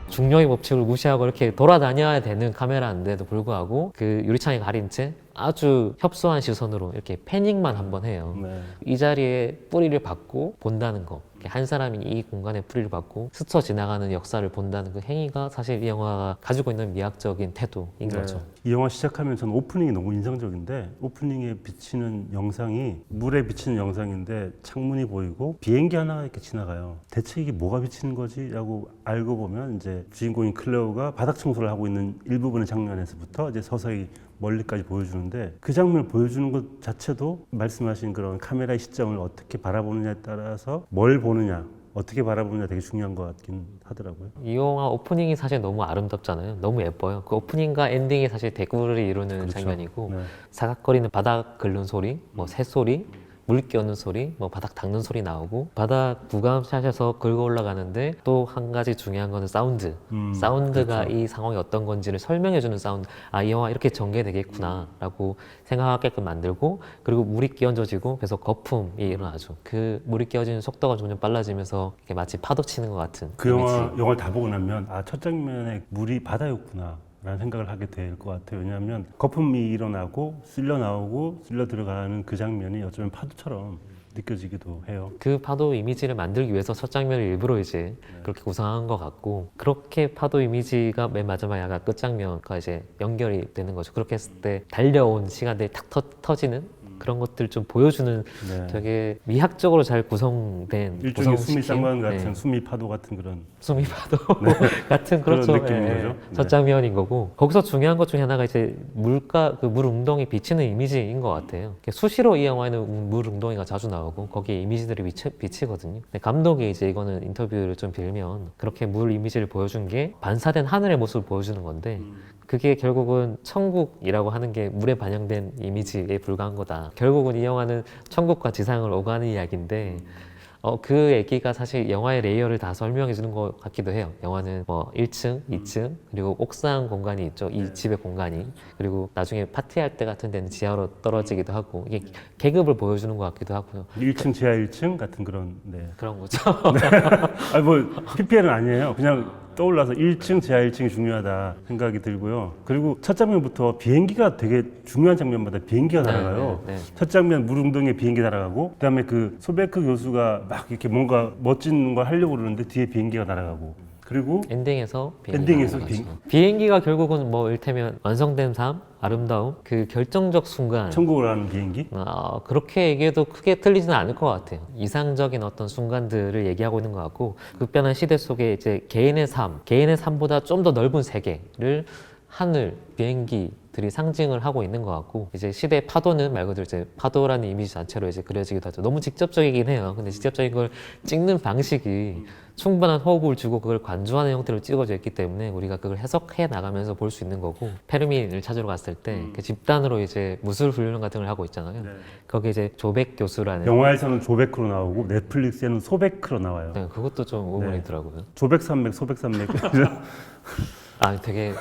중력의 법칙을 무시하고 이렇게 돌아다녀야 되는 카메라인데도 불구하고 그 유리창에 가린 채 아주 협소한 시선으로 이렇게 패닝만 한번 해요. 네. 이 자리에 뿌리를 받고 본다는 거. 이렇게 한 사람이 이 공간에 뿌리를 받고 스쳐 지나가는 역사를 본다는 그 행위가 사실 이 영화가 가지고 있는 미학적인 태도인 거죠. 이 영화 시작하면 저는 오프닝이 너무 인상적인데 오프닝에 비치는 영상이 물에 비치는 영상인데 창문이 보이고 비행기 하나가 이렇게 지나가요. 대체 이게 뭐가 비치는 거지? 라고 알고 보면 이제 주인공인 클레오가 바닥 청소를 하고 있는 일부분의 장면에서부터 이제 서서히 멀리까지 보여주는데 그 장면을 보여주는 것 자체도 말씀하신 그런 카메라의 시점을 어떻게 바라보느냐에 따라서 뭘 보느냐 어떻게 바라보느냐 되게 중요한 것 같긴 하더라고요. 이 영화 오프닝이 사실 너무 아름답잖아요. 너무 예뻐요. 그 오프닝과 엔딩이 사실 대구를 이루는 그렇죠. 장면이고 네. 사각거리는 바닥 긁는 소리, 뭐 새소리, 물 끼얹는 소리, 뭐 바닥 닦는 소리 나오고 바닥 부감샷에서 긁어 올라가는데 또 한 가지 중요한 거는 사운드. 사운드가 그렇죠. 이 상황이 어떤 건지를 설명해주는 사운드. 아, 이 영화 이렇게 전개되겠구나라고 생각하게끔 만들고 그리고 물이 끼얹어지고 그래서 거품이 일어나죠. 그 물이 끼얹는 속도가 점점 빨라지면서 이렇게 마치 파도 치는 것 같은 그 이미지. 영화를 다 보고 나면 아, 첫 장면에 물이 바다였구나 라는 생각을 하게 될 것 같아요. 왜냐하면 거품이 일어나고 쓸려 나오고 쓸려 들어가는 그 장면이 어쩌면 파도처럼 느껴지기도 해요. 그 파도 이미지를 만들기 위해서 첫 장면을 일부러 이제 그렇게 구성한 것 같고 그렇게 파도 이미지가 맨 마지막에 아까 끝장면과 이제 연결이 되는 거죠. 그렇게 했을 때 달려온 시간들이 탁 터지는 그런 것들 좀 보여주는 네. 되게 미학적으로 잘 구성된 일종의 수미 구성시킨, 쌍관 같은 네. 수미 파도 같은 그런 수미 파도 같은 그런 그렇죠. 느낌인 거죠. 첫 네. 장면인 거고 거기서 중요한 것 중에 하나가 이제 물가 그 물 웅덩이 비치는 이미지인 것 같아요. 수시로 이 영화에는 물 웅덩이가 자주 나오고 거기에 이미지들이 비치거든요. 근데 감독이 이제 이거는 인터뷰를 좀 빌면 그렇게 물 이미지를 보여준 게 반사된 하늘의 모습을 보여주는 건데 그게 결국은 천국이라고 하는 게 물에 반영된 이미지에 불과한 거다. 결국은 이 영화는 천국과 지상을 오가는 이야기인데 그 얘기가 사실 영화의 레이어를 다 설명해 주는 것 같기도 해요. 영화는 뭐 1층, 2층, 그리고 옥상 공간이 있죠. 이 집의 공간이. 그리고 나중에 파티할 때 같은 데는 지하로 떨어지기도 하고 이게 계급을 보여주는 것 같기도 하고요. 1층, 지하 1층 같은 그런 네. 그런 거죠. 아니 뭐 PPL은 아니에요. 그냥 떠올라서 1층, 지하 1층이 중요하다 생각이 들고요. 그리고 첫 장면부터 비행기가 되게 중요한 장면마다 비행기가 날아가요. 네. 첫 장면 물웅덩이에 비행기 날아가고 그다음에 그 소베크 교수가 막 이렇게 뭔가 멋진 걸 하려고 그러는데 뒤에 비행기가 날아가고 그리고 엔딩에서 엔딩에서 비행기가 결국은 뭐 일테면 완성된 삶, 아름다움, 그 결정적 순간 천국을 하는 비행기? 그렇게 얘기해도 크게 틀리지는 않을 것 같아요. 이상적인 어떤 순간들을 얘기하고 있는 것 같고 급변한 시대 속에 이제 개인의 삶보다 좀 더 넓은 세계를 하늘, 비행기들이 상징을 하고 있는 것 같고 이제 시대의 파도는 말 그대로 이제 파도라는 이미지 자체로 이제 그려지기도 하죠. 너무 직접적이긴 해요. 근데 직접적인 걸 찍는 방식이 충분한 호흡을 주고 그걸 관조하는 형태로 찍어져 있기 때문에 우리가 그걸 해석해 나가면서 볼 수 있는 거고 페르민을 찾으러 갔을 때 그 집단으로 이제 무술 훈련 같은 걸 하고 있잖아요. 거기 이제 조백 교수라는 영화에서는 조베크로 나오고 넷플릭스에는 소베크로 나와요. 네, 그것도 좀 의문이더라고요. 조백산맥, 소백산맥. 되게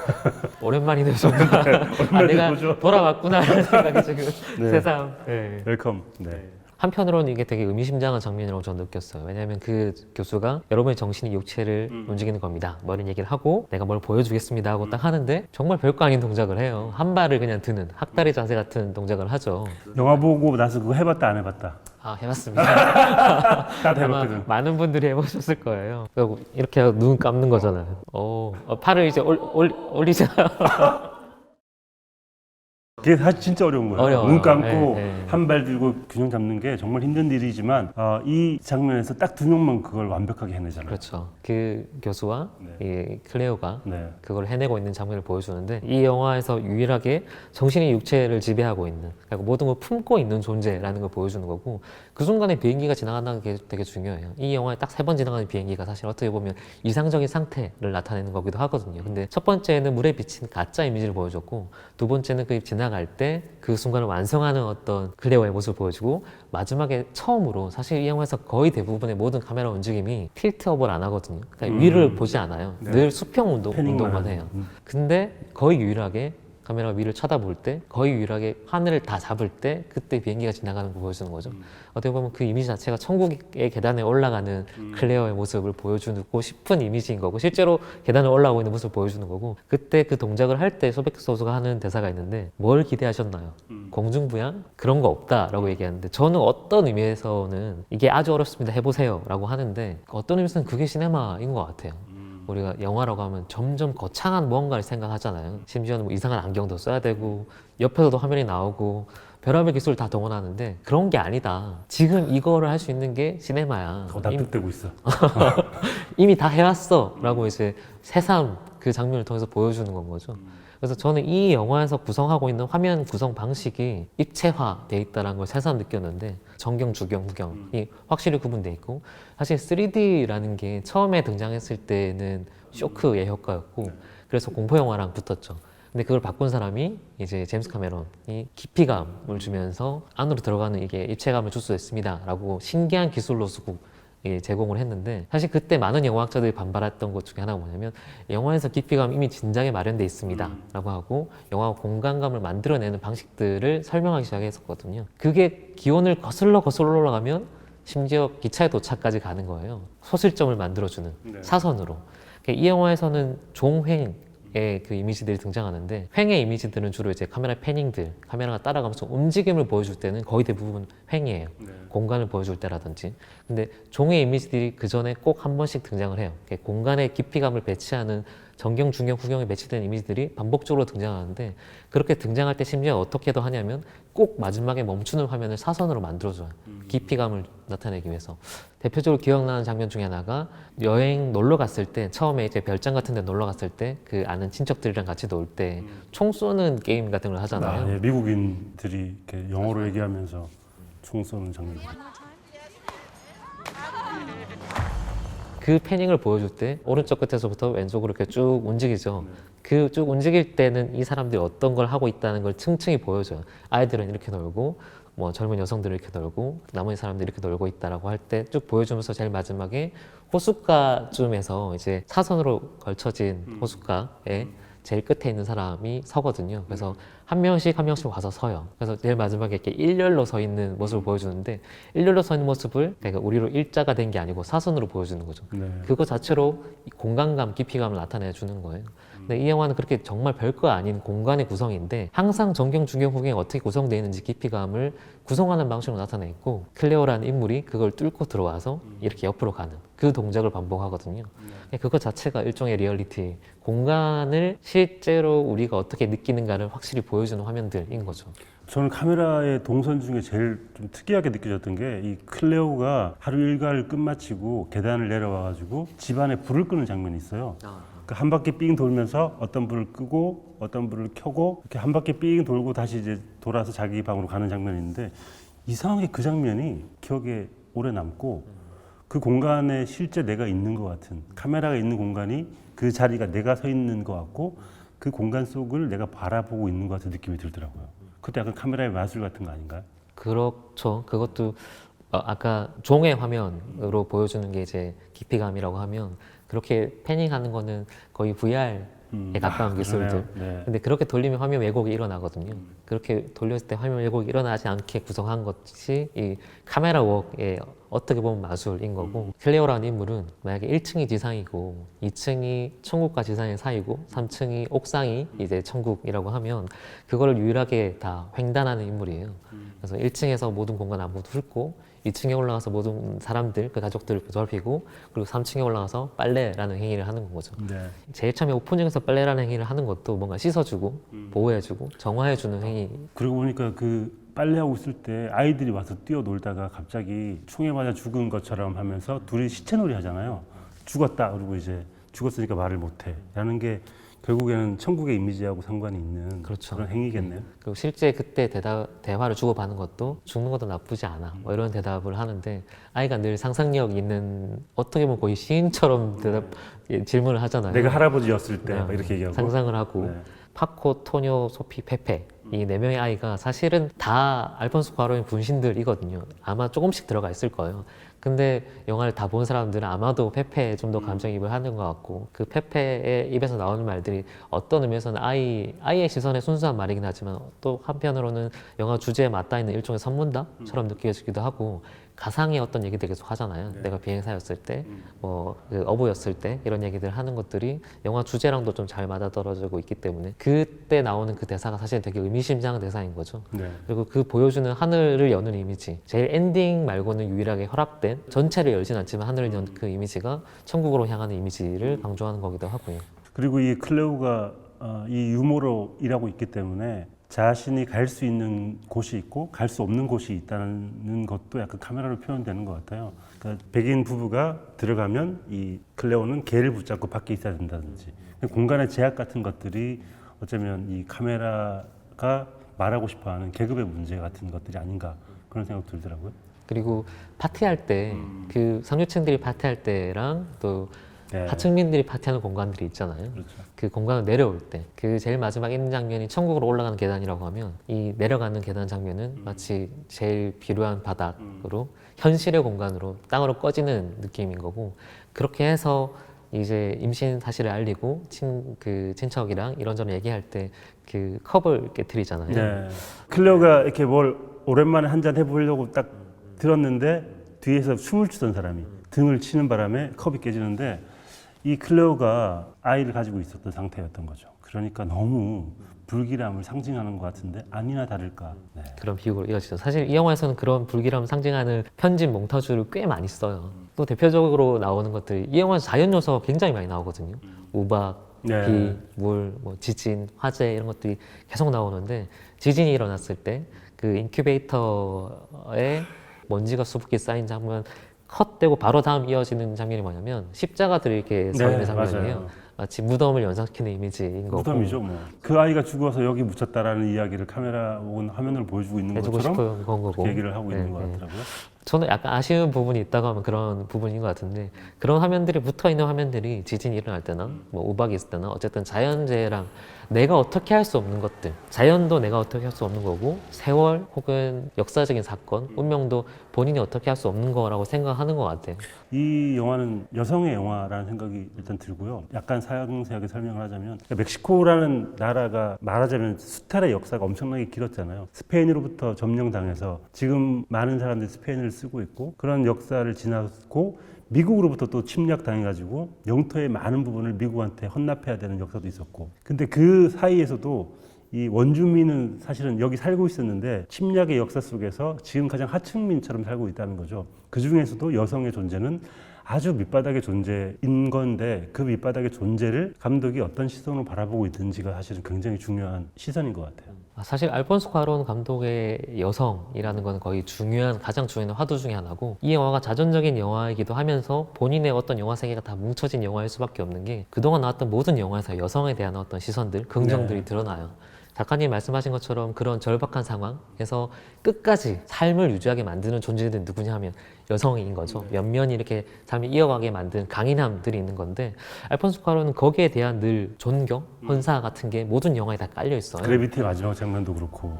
오랜만이네요, 정말. 내가 보죠. 돌아왔구나 하는 생각이 지금 네. 세상. 네. 웰컴. 네. 한편으로는 이게 되게 의미심장한 장면이라고 저는 느꼈어요. 왜냐하면 그 교수가 여러분의 정신이 육체를 움직이는 겁니다. 뭐 이런 얘기를 하고 내가 뭘 보여주겠습니다 하고 딱 하는데 정말 별거 아닌 동작을 해요. 한 발을 그냥 드는 학다리 자세 같은 동작을 하죠. 영화 보고 나서 그거 해봤다 안 해봤다? 아, 해봤습니다. 나도 아마 해봤거든. 많은 분들이 해보셨을 거예요. 그리고 이렇게 하고 눈 감는 거잖아요. 팔을 이제 올리잖아요. 그게 사실 진짜 어려운 거예요. 어려워요. 눈 감고 네. 한 발 들고 균형 잡는 게 정말 힘든 일이지만 이 장면에서 딱 두 명만 그걸 완벽하게 해내잖아요. 그렇죠. 그 교수와 이 클레오가 네. 그걸 해내고 있는 장면을 보여주는데 이 영화에서 유일하게 정신이 육체를 지배하고 있는 그러니까 모든 걸 품고 있는 존재라는 걸 보여주는 거고 그 순간에 비행기가 지나간다는 게 되게 중요해요. 이 영화에 딱 3번 지나가는 비행기가 사실 어떻게 보면 이상적인 상태를 나타내는 거기도 하거든요. 근데 첫 번째는 물에 비친 가짜 이미지를 보여줬고 두 번째는 그 지나갈 때 그 순간을 완성하는 어떤 클레오의 모습을 보여주고 마지막에 처음으로 사실 이 영화에서 거의 대부분의 모든 카메라 움직임이 틸트업을 안 하거든요. 그러니까 위를 보지 않아요. 네. 늘 수평 패닝만 운동만 하죠. 해요. 근데 거의 유일하게 카메라가 위를 쳐다볼 때 거의 유일하게 하늘을 다 잡을 때 그때 비행기가 지나가는 걸 보여주는 거죠. 어떻게 보면 그 이미지 자체가 천국의 계단에 올라가는 클레어의 모습을 보여주고 싶은 이미지인 거고 실제로 계단을 올라가고 있는 모습을 보여주는 거고 그때 그 동작을 할 때 소백석 선수가 하는 대사가 있는데 뭘 기대하셨나요? 공중부양? 그런 거 없다라고 얘기하는데 저는 어떤 의미에서는 이게 아주 어렵습니다 해보세요 라고 하는데 어떤 의미에서는 그게 시네마인 것 같아요. 우리가 영화라고 하면 점점 거창한 무언가를 생각하잖아요. 심지어는 뭐 이상한 안경도 써야 되고 옆에서도 화면이 나오고 별의별 기술을 다 동원하는데 그런 게 아니다. 지금 이거를 할 수 있는 게 시네마야. 납득되고 있어. 이미 다 해왔어 라고 이제 새삼 그 장면을 통해서 보여주는 건 거죠. 그래서 저는 이 영화에서 구성하고 있는 화면 구성 방식이 입체화돼 있다는 걸 새삼 느꼈는데 정경, 주경, 후경이 확실히 구분돼 있고 사실 3D라는 게 처음에 등장했을 때는 쇼크의 효과였고 그래서 공포 영화랑 붙었죠. 근데 그걸 바꾼 사람이 이제 제임스 카메론이 깊이감을 주면서 안으로 들어가는 이게 입체감을 줄 수 있습니다 라고 신기한 기술로 제공을 했는데 사실 그때 많은 영화학자들이 반발했던 것 중에 하나가 뭐냐면 영화에서 깊이감 이미 진작에 마련돼 있습니다 라고 하고 영화 공간감을 만들어내는 방식들을 설명하기 시작했었거든요. 그게 기온을 거슬러 올라가면 심지어 기차의 도착까지 가는 거예요. 소실점을 만들어주는 사선으로. 그러니까 이 영화에서는 종횡 의 그 이미지들이 등장하는데 횡의 이미지들은 주로 이제 카메라 패닝들 카메라가 따라가면서 움직임을 보여줄 때는 거의 대부분 횡이에요. 공간을 보여줄 때라든지. 근데 종의 이미지들이 그 전에 꼭 한 번씩 등장을 해요. 공간의 깊이감을 배치하는 정경, 중경, 후경에 배치된 이미지들이 반복적으로 등장하는데 그렇게 등장할 때 심지어 어떻게도 하냐면 꼭 마지막에 멈추는 화면을 사선으로 만들어줘요. 깊이감을 나타내기 위해서. 대표적으로 기억나는 장면 중에 하나가 여행 놀러 갔을 때 처음에 이제 별장 같은 데 놀러 갔을 때 그 아는 친척들이랑 같이 놀 때 총 쏘는 게임 같은 걸 하잖아요. 예, 미국인들이 이렇게 영어로 얘기하면서 총 쏘는 장면. 그 패닝을 보여줄 때 오른쪽 끝에서부터 왼쪽으로 이렇게 쭉 움직이죠. 그 쭉 움직일 때는 이 사람들이 어떤 걸 하고 있다는 걸 층층이 보여줘요. 아이들은 이렇게 놀고 뭐 젊은 여성들은 이렇게 놀고 나머지 사람들이 이렇게 놀고 있다라고 할 때 쭉 보여주면서 제일 마지막에 호숫가쯤에서 이제 사선으로 걸쳐진 호숫가에 제일 끝에 있는 사람이 서거든요. 그래서 한 명씩 와서 서요. 그래서 제일 마지막에 이렇게 일렬로 서 있는 모습을 보여주는데 일렬로 서 있는 모습을 그러니까 우리로 일자가 된 게 아니고 사선으로 보여주는 거죠. 네. 그거 자체로 공간감, 깊이감을 나타내 주는 거예요. 근데 이 영화는 그렇게 정말 별거 아닌 공간의 구성인데 항상 정경, 중경, 후경이 어떻게 구성되어 있는지 깊이감을 구성하는 방식으로 나타내 있고 클레오라는 인물이 그걸 뚫고 들어와서 이렇게 옆으로 가는 그 동작을 반복하거든요. 그거 자체가 일종의 리얼리티, 공간을 실제로 우리가 어떻게 느끼는가를 확실히 보여주는 화면들인 거죠. 저는 카메라의 동선 중에 제일 좀 특이하게 느껴졌던 게 이 클레오가 하루 일과를 끝마치고 계단을 내려와가지고 집안에 불을 끄는 장면이 있어요. 그 한 바퀴 삥 돌면서 어떤 불을 끄고 어떤 불을 켜고 이렇게 한 바퀴 삥 돌고 다시 이제 돌아서 자기 방으로 가는 장면이 있는데 이상하게 그 장면이 기억에 오래 남고 그 공간에 실제 내가 있는 것 같은 카메라가 있는 공간이 그 자리가 내가 서 있는 것 같고 그 공간 속을 내가 바라보고 있는 것 같은 느낌이 들더라고요. 그때 약간 카메라의 마술 같은 거 아닌가요? 그렇죠. 그것도 아까 종의 화면으로 보여주는 게 이제 깊이감이라고 하면 그렇게 패닝하는 거는 거의 VR에 가까운 기술들. 네. 근데 그렇게 돌리면 화면 왜곡이 일어나거든요. 그렇게 돌렸을 때 화면 왜곡이 일어나지 않게 구성한 것이 이 카메라 웍의 어떻게 보면 마술인 거고 클레오라는 인물은 만약에 1층이 지상이고 2층이 천국과 지상의 사이고 3층이 옥상이 이제 천국이라고 하면 그거를 유일하게 다 횡단하는 인물이에요. 그래서 1층에서 모든 공간 아무도 훑고 2층에 올라가서 모든 사람들, 그 가족들을 괴롭히고 그리고 3층에 올라가서 빨래라는 행위를 하는 거죠. 네. 제일 처음에 오픈형에서 빨래라는 행위를 하는 것도 뭔가 씻어주고 보호해주고 정화해주는 행위. 그러고 보니까 그 빨래하고 있을 때 아이들이 와서 뛰어놀다가 갑자기 총에 맞아 죽은 것처럼 하면서 둘이 시체놀이 하잖아요. 죽었다. 그리고 이제 죽었으니까 말을 못해. 라는 게 결국에는 천국의 이미지하고 상관이 있는 그렇죠. 그런 행위겠네요. 그리고 실제 그때 대화를 주고받는 것도 죽는 것도 나쁘지 않아 뭐 이런 대답을 하는데 아이가 늘 상상력 있는 어떻게 보면 거의 시인처럼 질문을 하잖아요. 내가 할아버지였을 때 막 이렇게 얘기하고 상상을 하고 네. 파코, 토뇨, 소피, 페페 이 네 명의 아이가 사실은 다 알폰소 쿠아론의 분신들이거든요. 아마 조금씩 들어가 있을 거예요. 근데 영화를 다 본 사람들은 아마도 페페에 좀 더 감정이입을 하는 것 같고 그 페페의 입에서 나오는 말들이 어떤 의미에서는 아이의 시선에 순수한 말이긴 하지만 또 한편으로는 영화 주제에 맞닿아 있는 일종의 선문답처럼 느껴지기도 하고 가상의 어떤 얘기들 계속 하잖아요. 내가 비행사였을 때, 그 어부였을 때 이런 얘기들 하는 것들이 영화 주제랑도 좀 잘 맞아떨어지고 있기 때문에 그때 나오는 그 대사가 사실 되게 의미심장한 대사인 거죠. 네. 그리고 그 보여주는 하늘을 여는 이미지, 제일 엔딩 말고는 유일하게 허락된 전체를 열진 않지만 하늘을 연 그 이미지가 천국으로 향하는 이미지를 강조하는 거기도 하고요. 그리고 이 클레오가 이 유머로 일하고 있기 때문에 자신이 갈 수 있는 곳이 있고 갈 수 없는 곳이 있다는 것도 약간 카메라로 표현되는 것 같아요. 그러니까 백인 부부가 들어가면 이 클레오는 개를 붙잡고 밖에 있어야 된다든지 공간의 제약 같은 것들이 어쩌면 이 카메라가 말하고 싶어하는 계급의 문제 같은 것들이 아닌가 그런 생각 들더라고요. 그리고 파티할 때 그 상류층들이 파티할 때랑 또 네. 하층민들이 파티하는 공간들이 있잖아요. 그렇죠. 그 공간을 내려올 때 그 제일 마지막 있는 장면이 천국으로 올라가는 계단이라고 하면 이 내려가는 계단 장면은 마치 제일 비루한 바닥으로 현실의 공간으로 땅으로 꺼지는 느낌인 거고 그렇게 해서 이제 임신 사실을 알리고 그 친척이랑 이런저런 얘기할 때 그 컵을 깨트리잖아요. 네. 클레오가 이렇게 뭘 오랜만에 한 잔 해보려고 딱 들었는데 뒤에서 춤을 추던 사람이 등을 치는 바람에 컵이 깨지는데 이 클레오가 아이를 가지고 있었던 상태였던 거죠. 그러니까 너무 불길함을 상징하는 것 같은데 아니나 다를까. 네. 그런 비유로 이어지죠. 사실 이 영화에서는 그런 불길함을 상징하는 편집 몽타주를 꽤 많이 써요. 또 대표적으로 나오는 것들이 이 영화에서 자연 요소가 굉장히 많이 나오거든요. 우박, 네. 비, 물, 뭐 지진, 화재 이런 것들이 계속 나오는데 지진이 일어났을 때 그 인큐베이터에 먼지가 수북히 쌓인 장면 컷되고 바로 다음 이어지는 장면이 뭐냐면 십자가들이 이렇게 서 있는 네, 장면이에요. 맞아요. 마치 무덤을 연상시키는 이미지인 거고 무덤이죠, 뭐. 그 아이가 죽어서 여기 묻혔다라는 이야기를 카메라 혹은 화면으로 보여주고 있는 해주고 것처럼 싶은 건 거고 그렇게 얘기를 하고 있는 네, 것 네. 같더라고요. 저는 약간 아쉬운 부분이 있다고 하면 그런 부분인 것 같은데 그런 화면들이 붙어있는 화면들이 지진이 일어날 때나 뭐 우박이 있을 때나 어쨌든 자연재해랑 내가 어떻게 할 수 없는 것들 자연도 내가 어떻게 할 수 없는 거고 세월 혹은 역사적인 사건 운명도 본인이 어떻게 할 수 없는 거라고 생각하는 것 같아요. 이 영화는 여성의 영화라는 생각이 일단 들고요. 약간 상세하게 설명을 하자면 멕시코라는 나라가 말하자면 수탈의 역사가 엄청나게 길었잖아요. 스페인으로부터 점령당해서 지금 많은 사람들이 스페인을 쓰고 있고 그런 역사를 지나고 미국으로부터 또 침략당해가지고 영토의 많은 부분을 미국한테 헌납해야 되는 역사도 있었고 근데 그 사이에서도 이 원주민은 사실은 여기 살고 있었는데 침략의 역사 속에서 지금 가장 하층민처럼 살고 있다는 거죠. 그 중에서도 여성의 존재는 아주 밑바닥의 존재인 건데 그 밑바닥의 존재를 감독이 어떤 시선으로 바라보고 있는지가 사실은 굉장히 중요한 시선인 것 같아요. 사실 알폰소 쿠아론 감독의 여성이라는 건 거의 가장 중요한 화두 중에 하나고 이 영화가 자전적인 영화이기도 하면서 본인의 어떤 영화 세계가 다 뭉쳐진 영화일 수밖에 없는 게 그동안 나왔던 모든 영화에서 여성에 대한 어떤 시선들, 긍정들이 네. 드러나요. 작가님 말씀하신 것처럼 그런 절박한 상황에서 끝까지 삶을 유지하게 만드는 존재들은 누구냐 하면 여성인 거죠. 면면이 이렇게 삶을 이어가게 만든 강인함들이 있는 건데 알폰소 쿠아론은 거기에 대한 늘 존경, 헌사 같은 게 모든 영화에 다 깔려 있어요. 그래비티의 마지막 장면도 그렇고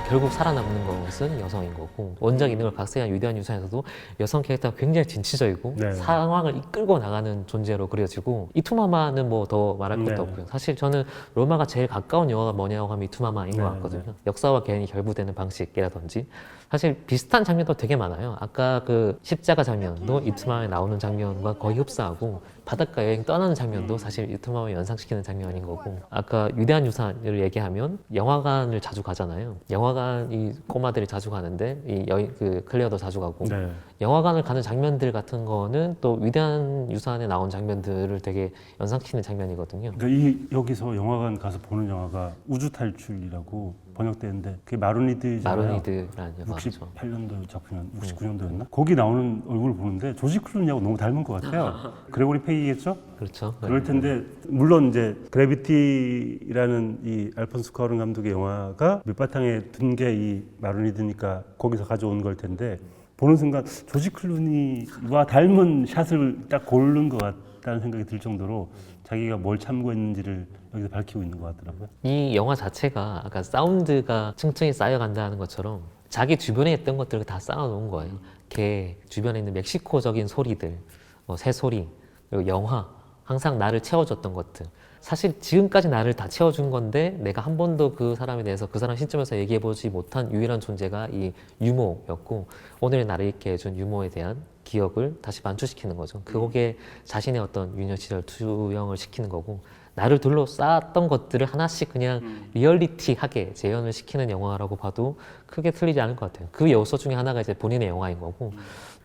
결국 살아남는 것은 여성인 거고 원작 있는 걸 각색한 위대한 유산에서도 여성 캐릭터가 굉장히 진취적이고 네. 상황을 이끌고 나가는 존재로 그려지고 이투마마는 뭐 더 말할 것도 네. 없고요. 사실 저는 로마가 제일 가까운 영화가 뭐냐고 하면 이투마마인 것 네, 같거든요. 역사와 개인이 결부되는 방식이라든지 사실 비슷한 장면도 되게 많아요. 아까 그 십자가 장면도 이투마마에 나오는 장면과 거의 흡사하고 바닷가 여행 떠나는 장면도 사실 이투마마에 연상시키는 장면인 거고 아까 위대한 유산을 얘기하면 영화관을 자주 가잖아요. 영화관 이 꼬마들이 자주 가는데 이 여인 그 클레어도 자주 가고 네. 영화관을 가는 장면들 같은 거는 또 위대한 유산에 나온 장면들을 되게 연상시키는 장면이거든요. 그러니까 이 여기서 영화관 가서 보는 영화가 우주 탈출이라고 번역되는데 그게 마로니드잖아요. 마로니드라는 영화죠. 68년도 작품이었나? 69년도였나? 거기 나오는 얼굴을 보는데 조지 클루니하고 너무 닮은 것 같아요. 그레고리 페이겠죠? 그렇죠. 그럴 텐데 물론 이제 그래비티라는 이 알폰소 쿠아론 감독의 영화가 밑바탕에 둔 게 이 마로니드니까 거기서 가져온 걸 텐데 보는 순간 조지 클루니와 닮은 샷을 딱 고른 것 같다는 생각이 들 정도로 자기가 뭘 참고했는지를 여기서 밝히고 있는 것 같더라고요. 이 영화 자체가 아까 사운드가 층층이 쌓여간다는 것처럼 자기 주변에 있던 것들을 다 쌓아놓은 거예요. 걔 주변에 있는 멕시코적인 소리들, 뭐 새소리, 그리고 영화, 항상 나를 채워줬던 것들. 사실 지금까지 나를 다 채워준 건데 내가 한 번도 그 사람에 대해서 그 사람 시점에서 얘기해보지 못한 유일한 존재가 이 유모였고 오늘 나를 있게 해준 유모에 대한 기억을 다시 반추시키는 거죠. 그거에 자신의 어떤 유년 시절 투영을 시키는 거고 나를 둘러쌌던 것들을 하나씩 그냥 리얼리티하게 재현을 시키는 영화라고 봐도 크게 틀리지 않을 것 같아요. 그 요소 중에 하나가 이제 본인의 영화인 거고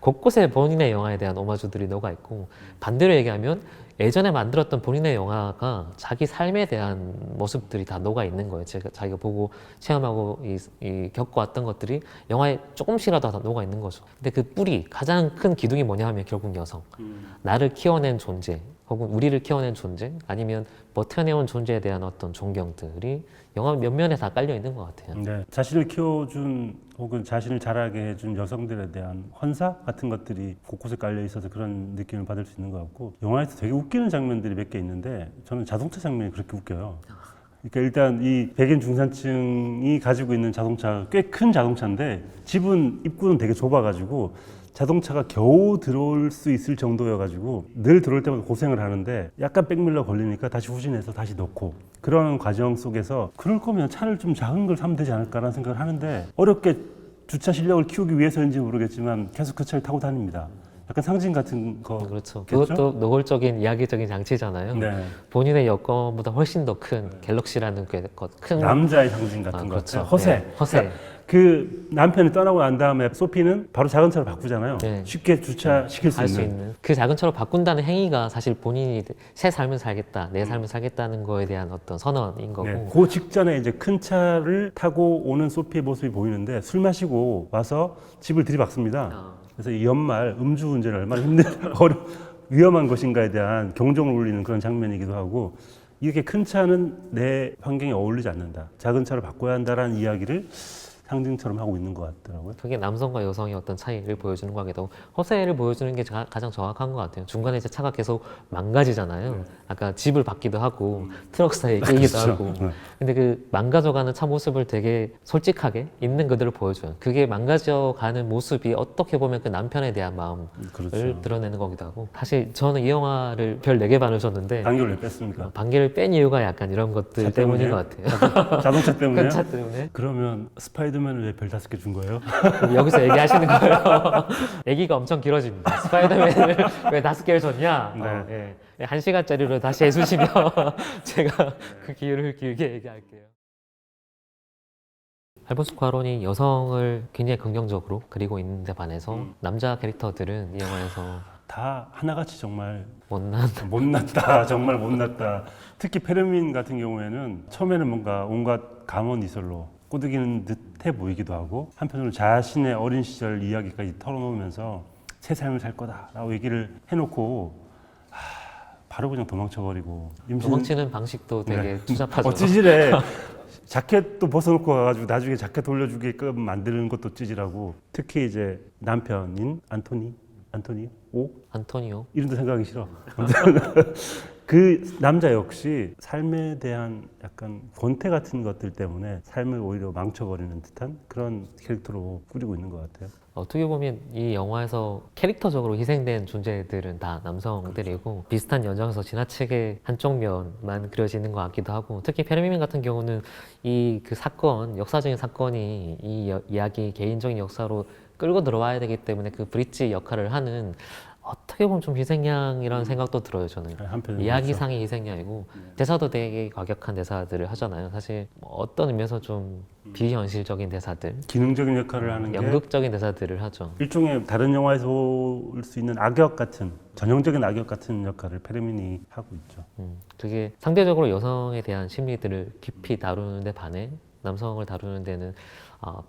곳곳에 본인의 영화에 대한 오마주들이 녹아 있고 반대로 얘기하면 예전에 만들었던 본인의 영화가 자기 삶에 대한 모습들이 다 녹아 있는 거예요. 자기가 보고 체험하고 이 겪어왔던 것들이 영화에 조금씩이라도 다 녹아 있는 거죠. 근데 그 뿌리, 가장 큰 기둥이 뭐냐 하면 결국 여성. 나를 키워낸 존재, 혹은 우리를 키워낸 존재, 아니면 버텨내온 존재에 대한 어떤 존경들이 영화 몇 면에 다 깔려 있는 것 같아요. 네, 자신을 키워준 혹은 자신을 자라게 해준 여성들에 대한 헌사 같은 것들이 곳곳에 깔려 있어서 그런 느낌을 받을 수 있는 것 같고 영화에서 되게 웃기는 장면들이 몇 개 있는데 저는 자동차 장면이 그렇게 웃겨요. 그러니까 일단 이 백인 중산층이 가지고 있는 자동차 꽤 큰 자동차인데 집은 입구는 되게 좁아가지고 자동차가 겨우 들어올 수 있을 정도여가지고 늘 들어올 때마다 고생을 하는데 약간 백밀러 걸리니까 다시 후진해서 다시 넣고 그런 과정 속에서 그럴 거면 차를 좀 작은 걸 사면 되지 않을까라는 생각을 하는데 어렵게 주차 실력을 키우기 위해서인지 모르겠지만 계속 그 차를 타고 다닙니다. 약간 상징 같은 거. 그렇죠. 겠죠? 그것도 노골적인 이야기적인 장치잖아요. 네. 본인의 여권보다 훨씬 더 큰 갤럭시라는 큰 남자의 상징 같은 거 그렇죠. 같아요. 허세. 네, 허세. 그 남편이 떠나고 난 다음에 소피는 바로 작은 차로 바꾸잖아요. 네. 쉽게 주차시킬 수 할 수 있는. 있는 그 작은 차로 바꾼다는 행위가 사실 본인이 새 삶을 살겠다, 내 삶을 살겠다는 거에 대한 어떤 선언인 거고. 네, 그 직전에 이제 큰 차를 타고 오는 소피의 모습이 보이는데 술 마시고 와서 집을 들이박습니다. 그래서 이 연말 음주운전이 얼마나 위험한 것인가에 대한 경종을 울리는 그런 장면이기도 하고 이렇게 큰 차는 내 환경에 어울리지 않는다. 작은 차를 바꿔야 한다라는 이야기를 상징처럼 하고 있는 것 같더라고요. 그게 남성과 여성의 어떤 차이를 보여주는 거기도 하고 허세를 보여주는 게 가장 정확한 것 같아요. 중간에 이제 차가 계속 망가지잖아요. 아까 집을 받기도 하고 트럭 사이에 끼기도 그렇죠. 하고. 근데 그 망가져가는 차 모습을 되게 솔직하게 있는 그대로 보여줘요. 그게 망가져가는 모습이 어떻게 보면 그 남편에 대한 마음을 그렇죠. 드러내는 거기도 하고. 사실 저는 이 영화를 별 4개 반을 줬는데 단결을 뺐습니까? 반개를 뺀 이유가 약간 이런 것들 때문인 것 같아요. 자동차 때문에요? 그 차 때문에. 그러면 스파이더맨을 왜 별 5개 준 거예요? 여기서 얘기하시는 거예요. 얘기가 엄청 길어집니다. 스파이더맨을 왜 5개를 줬냐? 네. 1시간짜리로 다시 해주시면 제가 그 기회를 길게 얘기할게요. 알폰소 쿠아론이 여성을 굉장히 긍정적으로 그리고 있는데 반해서 남자 캐릭터들은 이 영화에서 다 하나같이 정말 못난 정말 못났다. 특히 페르민 같은 경우에는 처음에는 뭔가 온갖 감언이설로 꼬드기는 듯해 보이기도 하고 한편으로 자신의 어린 시절 이야기까지 털어놓으면서 새 삶을 살 거다라고 얘기를 해놓고 바로 그냥 도망쳐버리고 도망치는 방식도 되게 투잡하죠. 찌질해. 자켓도 벗어놓고 가가지고 나중에 자켓 돌려주게끔 만드는 것도 찌질하고 특히 이제 남편인 안토니 안토니 오 안토니오. 이름도 생각하기 싫어. 그 남자 역시 삶에 대한 약간 권태 같은 것들 때문에 삶을 오히려 망쳐버리는 듯한 그런 캐릭터로 꾸리고 있는 것 같아요. 어떻게 보면 이 영화에서 캐릭터적으로 희생된 존재들은 다 남성들이고 비슷한 연장에서 지나치게 한쪽 면만 그려지는 것 같기도 하고 특히 페르미민 같은 경우는 이 그 사건, 역사적인 사건이 이 이야기 개인적인 역사로 끌고 들어와야 되기 때문에 그 브릿지 역할을 하는 어떻게 보면 좀 희생양이라는 생각도 들어요 저는. 한편으로 이야기상의 희생양이고 대사도 되게 과격한 대사들을 하잖아요. 사실 어떤 의미에서 좀 비현실적인 대사들, 기능적인 역할을 하는 게 연극적인 대사들을 하죠. 일종의 다른 영화에서 올 수 있는 악역 같은 전형적인 악역 같은 역할을 페르민이 하고 있죠. 그게 상대적으로 여성에 대한 심리들을 깊이 다루는데 반해 남성을 다루는 데는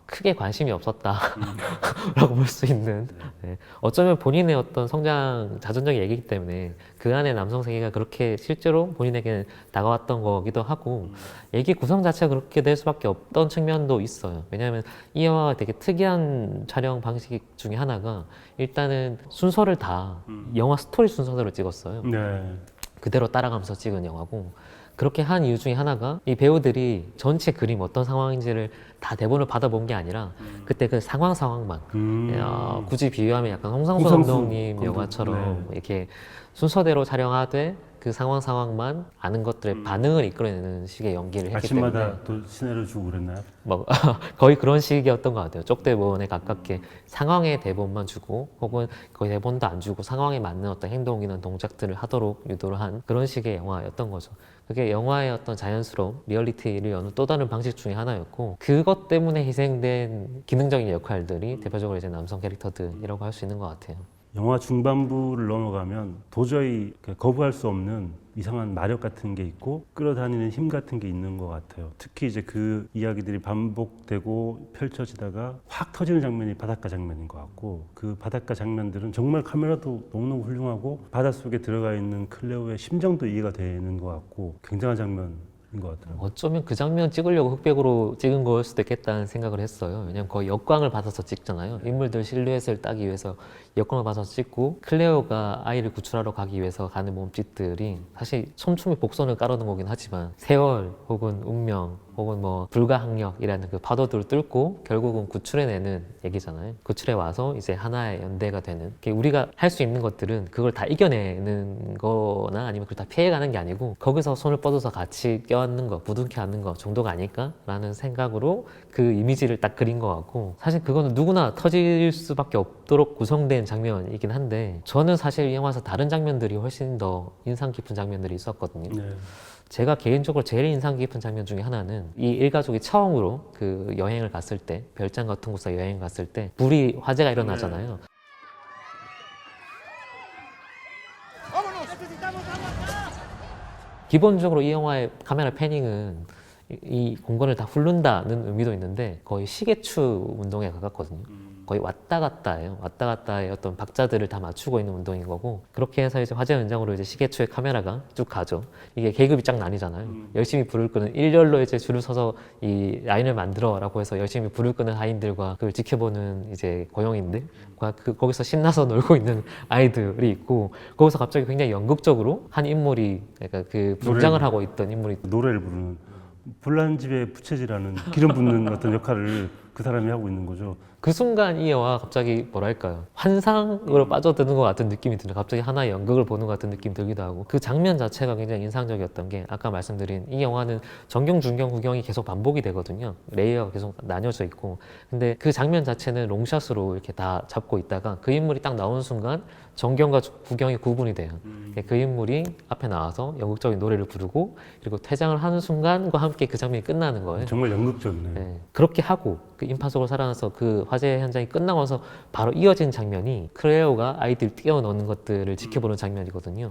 크게 관심이 없었다라고 볼 수 있는 네. 어쩌면 본인의 어떤 성장 자존적인 얘기이기 때문에 그 안에 남성 세계가 그렇게 실제로 본인에게 다가왔던 거기도 하고 얘기 구성 자체가 그렇게 될 수밖에 없던 측면도 있어요. 왜냐하면 이 영화가 되게 특이한 촬영 방식 중에 하나가 일단은 순서를 다 영화 스토리 순서대로 찍었어요. 네. 그대로 따라가면서 찍은 영화고 그렇게 한 이유 중에 하나가 이 배우들이 전체 그림 어떤 상황인지를 다 대본을 받아본 게 아니라 그때 그 상황만 굳이 비유하면 약간 홍상수 감독님 감독. 영화처럼 네. 이렇게 순서대로 촬영하되 그 상황만 아는 것들의 반응을 이끌어내는 식의 연기를 했기 때문에 아침마다 또 시내를 주고 그랬나요? 뭐 거의 그런 식이었던 것 같아요. 쪽대본에 가깝게 상황의 대본만 주고 혹은 거의 대본도 안 주고 상황에 맞는 어떤 행동이나 동작들을 하도록 유도를 한 그런 식의 영화였던 거죠. 그게 영화의 어떤 자연스러움, 리얼리티를 여는 또 다른 방식 중에 하나였고 그것 때문에 희생된 기능적인 역할들이 대표적으로 이제 남성 캐릭터들이라고 할 수 있는 것 같아요. 영화 중반부를 넘어가면 도저히 거부할 수 없는 이상한 마력 같은 게 있고 끌어다니는 힘 같은 게 있는 것 같아요. 특히 이제 그 이야기들이 반복되고 펼쳐지다가 확 터지는 장면이 바닷가 장면인 것 같고 그 바닷가 장면들은 정말 카메라도 너무너무 훌륭하고 바닷속에 들어가 있는 클레오의 심정도 이해가 되는 것 같고 굉장한 장면인 것 같더라고요. 어쩌면 그 장면 찍으려고 흑백으로 찍은 걸 수도 있겠다는 생각을 했어요. 왜냐면 거의 역광을 받아서 찍잖아요. 인물들 실루엣을 따기 위해서 역광을 받아서 찍고 클레오가 아이를 구출하러 가기 위해서 가는 몸짓들이 사실 촘촘히 복선을 깔아놓은 거긴 하지만 세월 혹은 운명 혹은 뭐 불가항력이라는 그 파도들을 뚫고 결국은 구출해내는 얘기잖아요. 구출해 와서 이제 하나의 연대가 되는 우리가 할 수 있는 것들은 그걸 다 이겨내는 거나 아니면 그걸 다 피해가는 게 아니고 거기서 손을 뻗어서 같이 껴안는 거, 부둥켜 안는 거 정도가 아닐까라는 생각으로 그 이미지를 딱 그린 것 같고 사실 그거는 누구나 터질 수밖에 없도록 구성된 장면이긴 한데 저는 사실 이 영화에서 다른 장면들이 훨씬 더 인상 깊은 장면들이 있었거든요. 네. 제가 개인적으로 제일 인상 깊은 장면 중에 하나는 이 일가족이 처음으로 그 여행을 갔을 때 별장 같은 곳에 여행 갔을 때 불이 화재가 일어나잖아요. 기본적으로 이 영화의 카메라 패닝은 이 공간을 다 훑는다는 의미도 있는데 거의 시계추 운동에 가깝거든요. 거의 왔다 갔다예요. 왔다 갔다의 어떤 박자들을 다 맞추고 있는 운동인 거고 그렇게 해서 이제 화재 현장으로 이제 시계추의 카메라가 쭉 가죠. 이게 계급이 쫙 나뉘잖아요. 열심히 불을 끄는 일렬로 이제 줄을 서서 이 라인을 만들어라고 해서 열심히 불을 끄는 하인들과 그걸 지켜보는 이제 고용인들과 거기서 신나서 놀고 있는 아이들이 있고 거기서 갑자기 굉장히 연극적으로 한 인물이 약간 그 분장을 하고 있던 인물이 노래를 부르는 불난 집에 부채질하는 기름 붓는 어떤 역할을 그 사람이 하고 있는 거죠. 그 순간 이 영화가 갑자기 뭐랄까요 환상으로 빠져드는 것 같은 느낌이 드는 갑자기 하나의 연극을 보는 것 같은 느낌이 들기도 하고 그 장면 자체가 굉장히 인상적이었던 게 아까 말씀드린 이 영화는 정경, 중경, 후경이 계속 반복이 되거든요. 레이어가 계속 나뉘어져 있고 근데 그 장면 자체는 롱샷으로 이렇게 다 잡고 있다가 그 인물이 딱 나오는 순간 정경과 후경이 구분이 돼요. 그 인물이 앞에 나와서 연극적인 노래를 부르고 그리고 퇴장을 하는 순간과 함께 그 장면이 끝나는 거예요. 정말 연극적이네. 네. 그렇게 하고 그 인파적으로 살아나서 그 화재 현장이 끝나고서 바로 이어진 장면이 클레오가 아이들 뛰어노는 것들을 지켜보는 장면이거든요.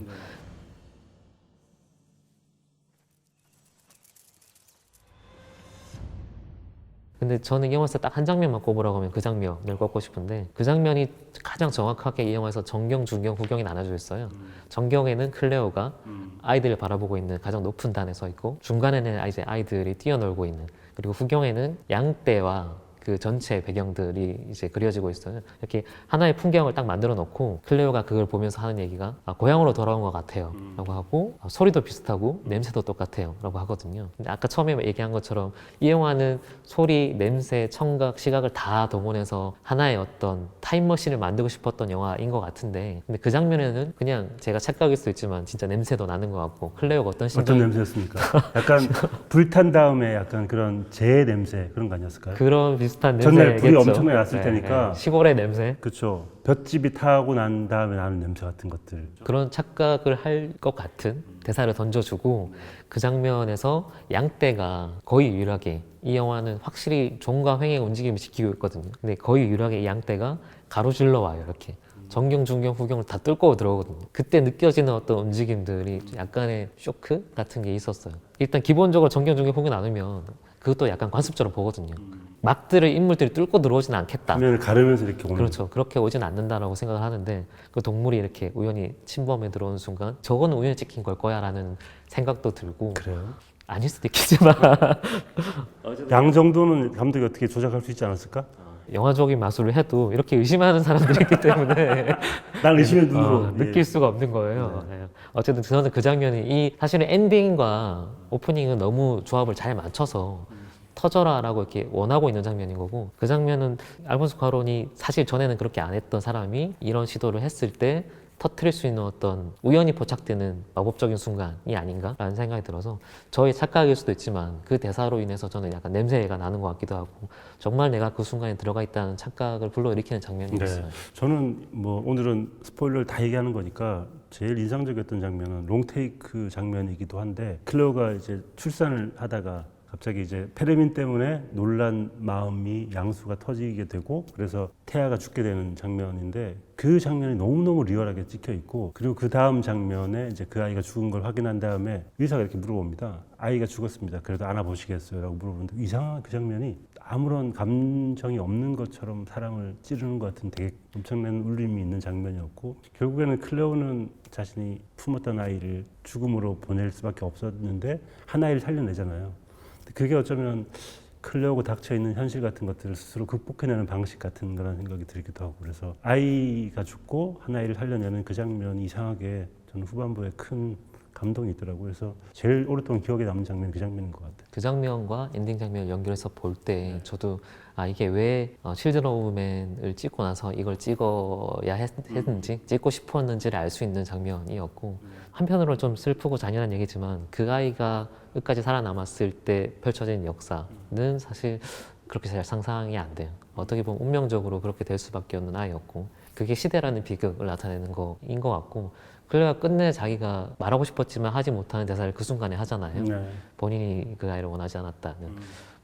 근데 저는 이 영화에서 딱 한 장면만 꼽으라고 하면 그 장면을 꼽고 싶은데 그 장면이 가장 정확하게 이 영화에서 정경, 중경, 후경이 나눠져 있어요. 정경에는 클레오가 아이들을 바라보고 있는 가장 높은 단에 서 있고 중간에는 이제 아이들이 뛰어놀고 있는 그리고 후경에는 양떼와 그 전체 배경들이 이제 그려지고 있어요. 이렇게 하나의 풍경을 딱 만들어 놓고 클레오가 그걸 보면서 하는 얘기가 고향으로 돌아온 것 같아요 라고 하고 소리도 비슷하고 냄새도 똑같아요 라고 하거든요. 근데 아까 처음에 얘기한 것처럼 이 영화는 소리, 냄새, 청각, 시각을 다 동원해서 하나의 어떤 타임머신을 만들고 싶었던 영화인 것 같은데 근데 그 장면에는 그냥 제가 착각일 수도 있지만 진짜 냄새도 나는 것 같고 클레오가 어떤 어떤 심정이 냄새였습니까? 약간 불탄 다음에 약간 그런 재 냄새 그런 거 아니었을까요? 그런 비슷한 전날 냄새겠죠. 불이 엄청나게 났을 테니까. 시골의 냄새 그렇죠. 볏집이 타고 난 다음에 나는 냄새 같은 것들. 그런 착각을 할 것 같은 대사를 던져주고 그 장면에서 양떼가 거의 유일하게 이 영화는 확실히 종과 횡의 움직임을 지키고 있거든요. 근데 거의 유일하게 이 양떼가 가로질러 와요. 이렇게 정경, 중경, 후경을 다 뚫고 들어오거든요. 그때 느껴지는 어떤 움직임들이 약간의 쇼크 같은 게 있었어요. 일단 기본적으로 정경, 중경, 후경 나누면 그것도 약간 관습적으로 보거든요. 막들을 인물들이 뚫고 들어오지는 않겠다. 화면을 가르면서 이렇게 오는. 그렇죠. 그렇게 오진 않는다라고 생각을 하는데 그 동물이 이렇게 우연히 침범에 들어오는 순간 저거는 우연히 찍힌 걸 거야라는 생각도 들고 그래요? 아닐 수도 있겠지만 양 정도는 감독이 어떻게 조작할 수 있지 않았을까? 영화적인 마술을 해도 이렇게 의심하는 사람들이 있기 때문에 난 의심의 눈으로 예. 느낄 수가 없는 거예요. 네. 어쨌든 저는 그 장면이 이 사실은 엔딩과 오프닝은 너무 조합을 잘 맞춰서 터져라라고 이렇게 원하고 있는 장면인 거고 그 장면은 알폰소 쿠아론이 사실 전에는 그렇게 안 했던 사람이 이런 시도를 했을 때 터트릴 수 있는 어떤 우연히 포착되는 마법적인 순간이 아닌가라는 생각이 들어서 저의 착각일 수도 있지만 그 대사로 인해서 저는 약간 냄새가 나는 것 같기도 하고 정말 내가 그 순간에 들어가 있다는 착각을 불러일으키는 장면이 네. 있어요. 저는 뭐 오늘은 스포일러를 다 얘기하는 거니까 제일 인상적이었던 장면은 롱테이크 장면이기도 한데 클레오가 이제 출산을 하다가 갑자기 이제 페르민 때문에 놀란 마음이 양수가 터지게 되고 그래서 태아가 죽게 되는 장면인데 그 장면이 너무너무 리얼하게 찍혀 있고 그리고 그 다음 장면에 이제 그 아이가 죽은 걸 확인한 다음에 의사가 이렇게 물어봅니다. 아이가 죽었습니다. 그래도 안아보시겠어요? 라고 물어보는데 이상한 그 장면이 아무런 감정이 없는 것처럼 사람을 찌르는 것 같은 되게 엄청난 울림이 있는 장면이었고 결국에는 클레오는 자신이 품었던 아이를 죽음으로 보낼 수밖에 없었는데 한 아이를 살려내잖아요. 그게 어쩌면 클레오가 닥쳐있는 현실 같은 것들을 스스로 극복해내는 방식 같은 그런 생각이 들기도 하고 그래서 아이가 죽고 한 아이를 살려내는 그 장면이 이상하게 저는 후반부에 큰 감동이 있더라고요. 그래서 제일 오랫동안 기억에 남는 장면이 그 장면인 것 같아요. 그 장면과 엔딩 장면을 연결해서 볼 때 저도 이게 왜 칠드런 오브 맨을 찍고 나서 이걸 찍어야 했는지 찍고 싶었는지를 알 수 있는 장면이었고 한편으로 좀 슬프고 잔인한 얘기지만 그 아이가 끝까지 살아남았을 때 펼쳐진 역사는 사실 그렇게 잘 상상이 안 돼요. 어떻게 보면 운명적으로 그렇게 될 수밖에 없는 아이였고 그게 시대라는 비극을 나타내는 거인 것 같고 클레오가 끝내 자기가 말하고 싶었지만 하지 못하는 대사를 그 순간에 하잖아요. 네. 본인이 그 아이를 원하지 않았다는.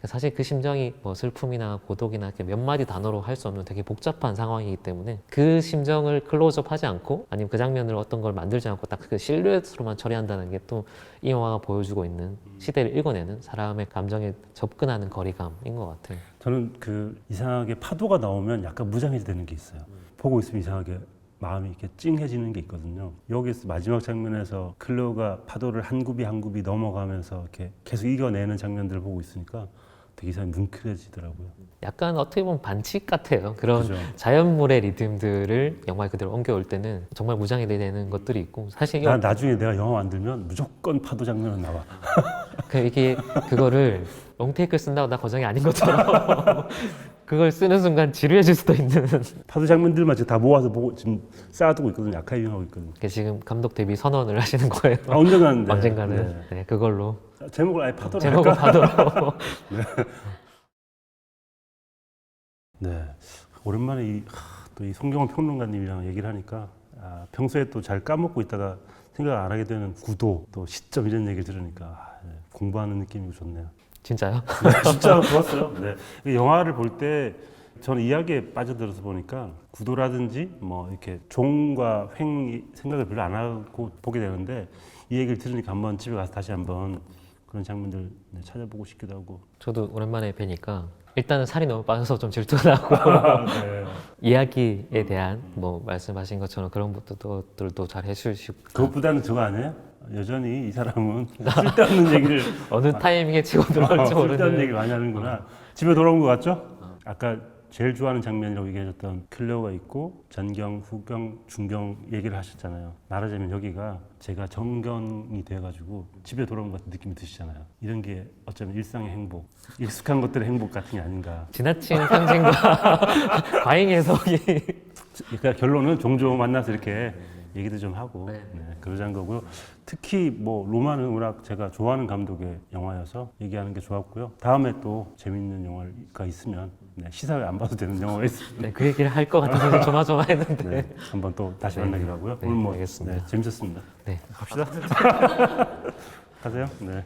사실 그 심정이 뭐 슬픔이나 고독이나 이렇게 몇 마디 단어로 할 수 없는 되게 복잡한 상황이기 때문에 그 심정을 클로즈업하지 않고 아니면 그 장면을 어떤 걸 만들지 않고 딱 그 실루엣으로만 처리한다는 게 또 이 영화가 보여주고 있는 시대를 읽어내는 사람의 감정에 접근하는 거리감인 것 같아요. 저는 그 이상하게 파도가 나오면 약간 무장해지는 게 있어요. 보고 있으면 이상하게 마음이 이렇게 찡해지는 게 있거든요. 여기서 마지막 장면에서 클레오가 파도를 한 굽이 한 굽이 넘어가면서 이렇게 계속 이겨내는 장면들을 보고 있으니까 되게 이상하게 뭉클해지더라고요. 약간 어떻게 보면 반칙 같아요. 그런 그죠. 자연물의 리듬들을 영화에 그대로 옮겨올 때는 정말 무장이 되는 것들이 있고 사실 난 나중에 내가 영화 만들면 무조건 파도 장면은 나와. 이게 그거를 롱테이크를 쓴다고 나 거장이 아닌 것처럼 그걸 쓰는 순간 지루해질 수도 있는 파도 장면들만 지금 다 모아서 보고 지금 쌓아두고 있거든요. 아카이빙하고 있거든요. 지금 감독 데뷔 선언을 하시는 거예요. 언젠가는 네. 언젠가는 네, 그걸로 제목을 아예 파도로 제목을 할까? 파도로 네. 오랜만에 또 이 송경원 평론가님이랑 얘기를 하니까 평소에 또 잘 까먹고 있다가 생각 안 하게 되는 구도 또 시점 이런 얘기를 들으니까 네, 공부하는 느낌이 좋네요. 진짜요? 네, 진짜 좋았어요. 네. 이 영화를 볼 때 저는 이야기에 빠져들어서 보니까 구도라든지 뭐 이렇게 종과 횡 생각을 별로 안 하고 보게 되는데 이 얘기를 들으니까 한번 집에 가서 다시 한번 그런 장면들 찾아보고 싶기도 하고. 저도 오랜만에 뵈니까 일단은 살이 너무 빠져서 좀 질투가 나고 네. 이야기에 대한 뭐 말씀하신 것처럼 그런 것들도 잘 해주시고 그것보다는 저거 아니에요? 여전히 이 사람은 쓸데없는 얘기를 어느 타이밍에 치고 들어올지 쓸데없는 모르는 얘기를 많이 하는구나. 집에 돌아온 것 같죠? 아까 제일 좋아하는 장면이라고 얘기해줬던 클레오가 있고 전경, 후경, 중경 얘기를 하셨잖아요. 말하자면 여기가 제가 정경이 돼가지고 집에 돌아온 것 같은 느낌이 드시잖아요. 이런 게 어쩌면 일상의 행복, 익숙한 것들의 행복 같은 게 아닌가. 지나친 상징과 과잉 해석이 그러니까 결론은 종종 만나서 이렇게 얘기도 좀 하고 네. 그러자는 거고요. 특히 뭐 로마는 워낙 제가 좋아하는 감독의 영화여서 얘기하는 게 좋았고요. 다음에 또 재밌는 영화가 있으면 시사회 안 봐도 되는 영화가 있으면 네, 그 얘기를 할 것 같아서 조마조마했는데 네, 한번 또 다시 만나기로 하고요. 네, 오늘 뭐 알겠습니다. 재밌었습니다. 네. 갑시다. 가세요. 네.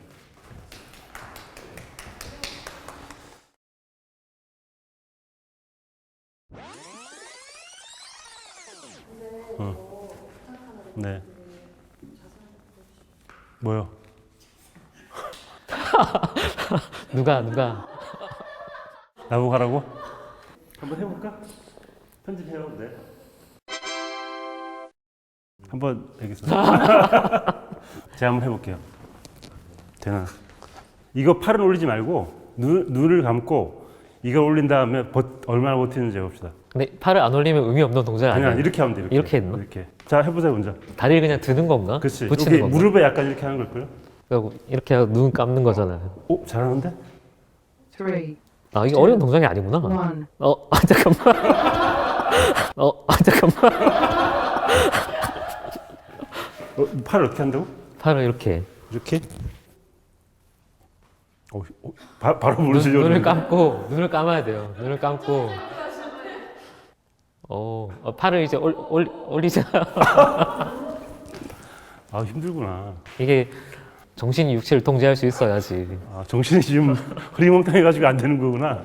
네. 뭐요? 누가 나보고 하라고? 한번 해볼까? 편집해요. 네. 한번 알겠습니다. 제가 한번 해볼게요. 되나? 이거 팔은 올리지 말고 눈을 감고 이걸 올린 다음에 얼마나 버티는지 해봅시다. 근데 팔을 안 올리면 의미 없는 동작 그냥 아니에요? 이렇게 하면 돼. 이렇게 했나? 이렇게. 자 해보세요 먼저. 다리를 그냥 드는 건가? 그렇지. 붙이는 여기 건가? 무릎에 약간 이렇게 하는 걸걸요? 그리고 이렇게 하고 눈 감는 거잖아요. 오 잘하는데? 3, 아 이게 어려운 동작이 아니구나. 1. 잠깐만. 잠깐만. 팔을 어떻게 한다고? 팔을 이렇게 이렇게? 바로 무너지려고. 눈을 감아야 돼요. 눈을 감고. 팔을 이제 올리잖아요. 아 힘들구나. 이게 정신이 육체를 통제할 수 있어야지. 아, 정신이 지금 흐리멍텅해가지고 안 되는 거구나.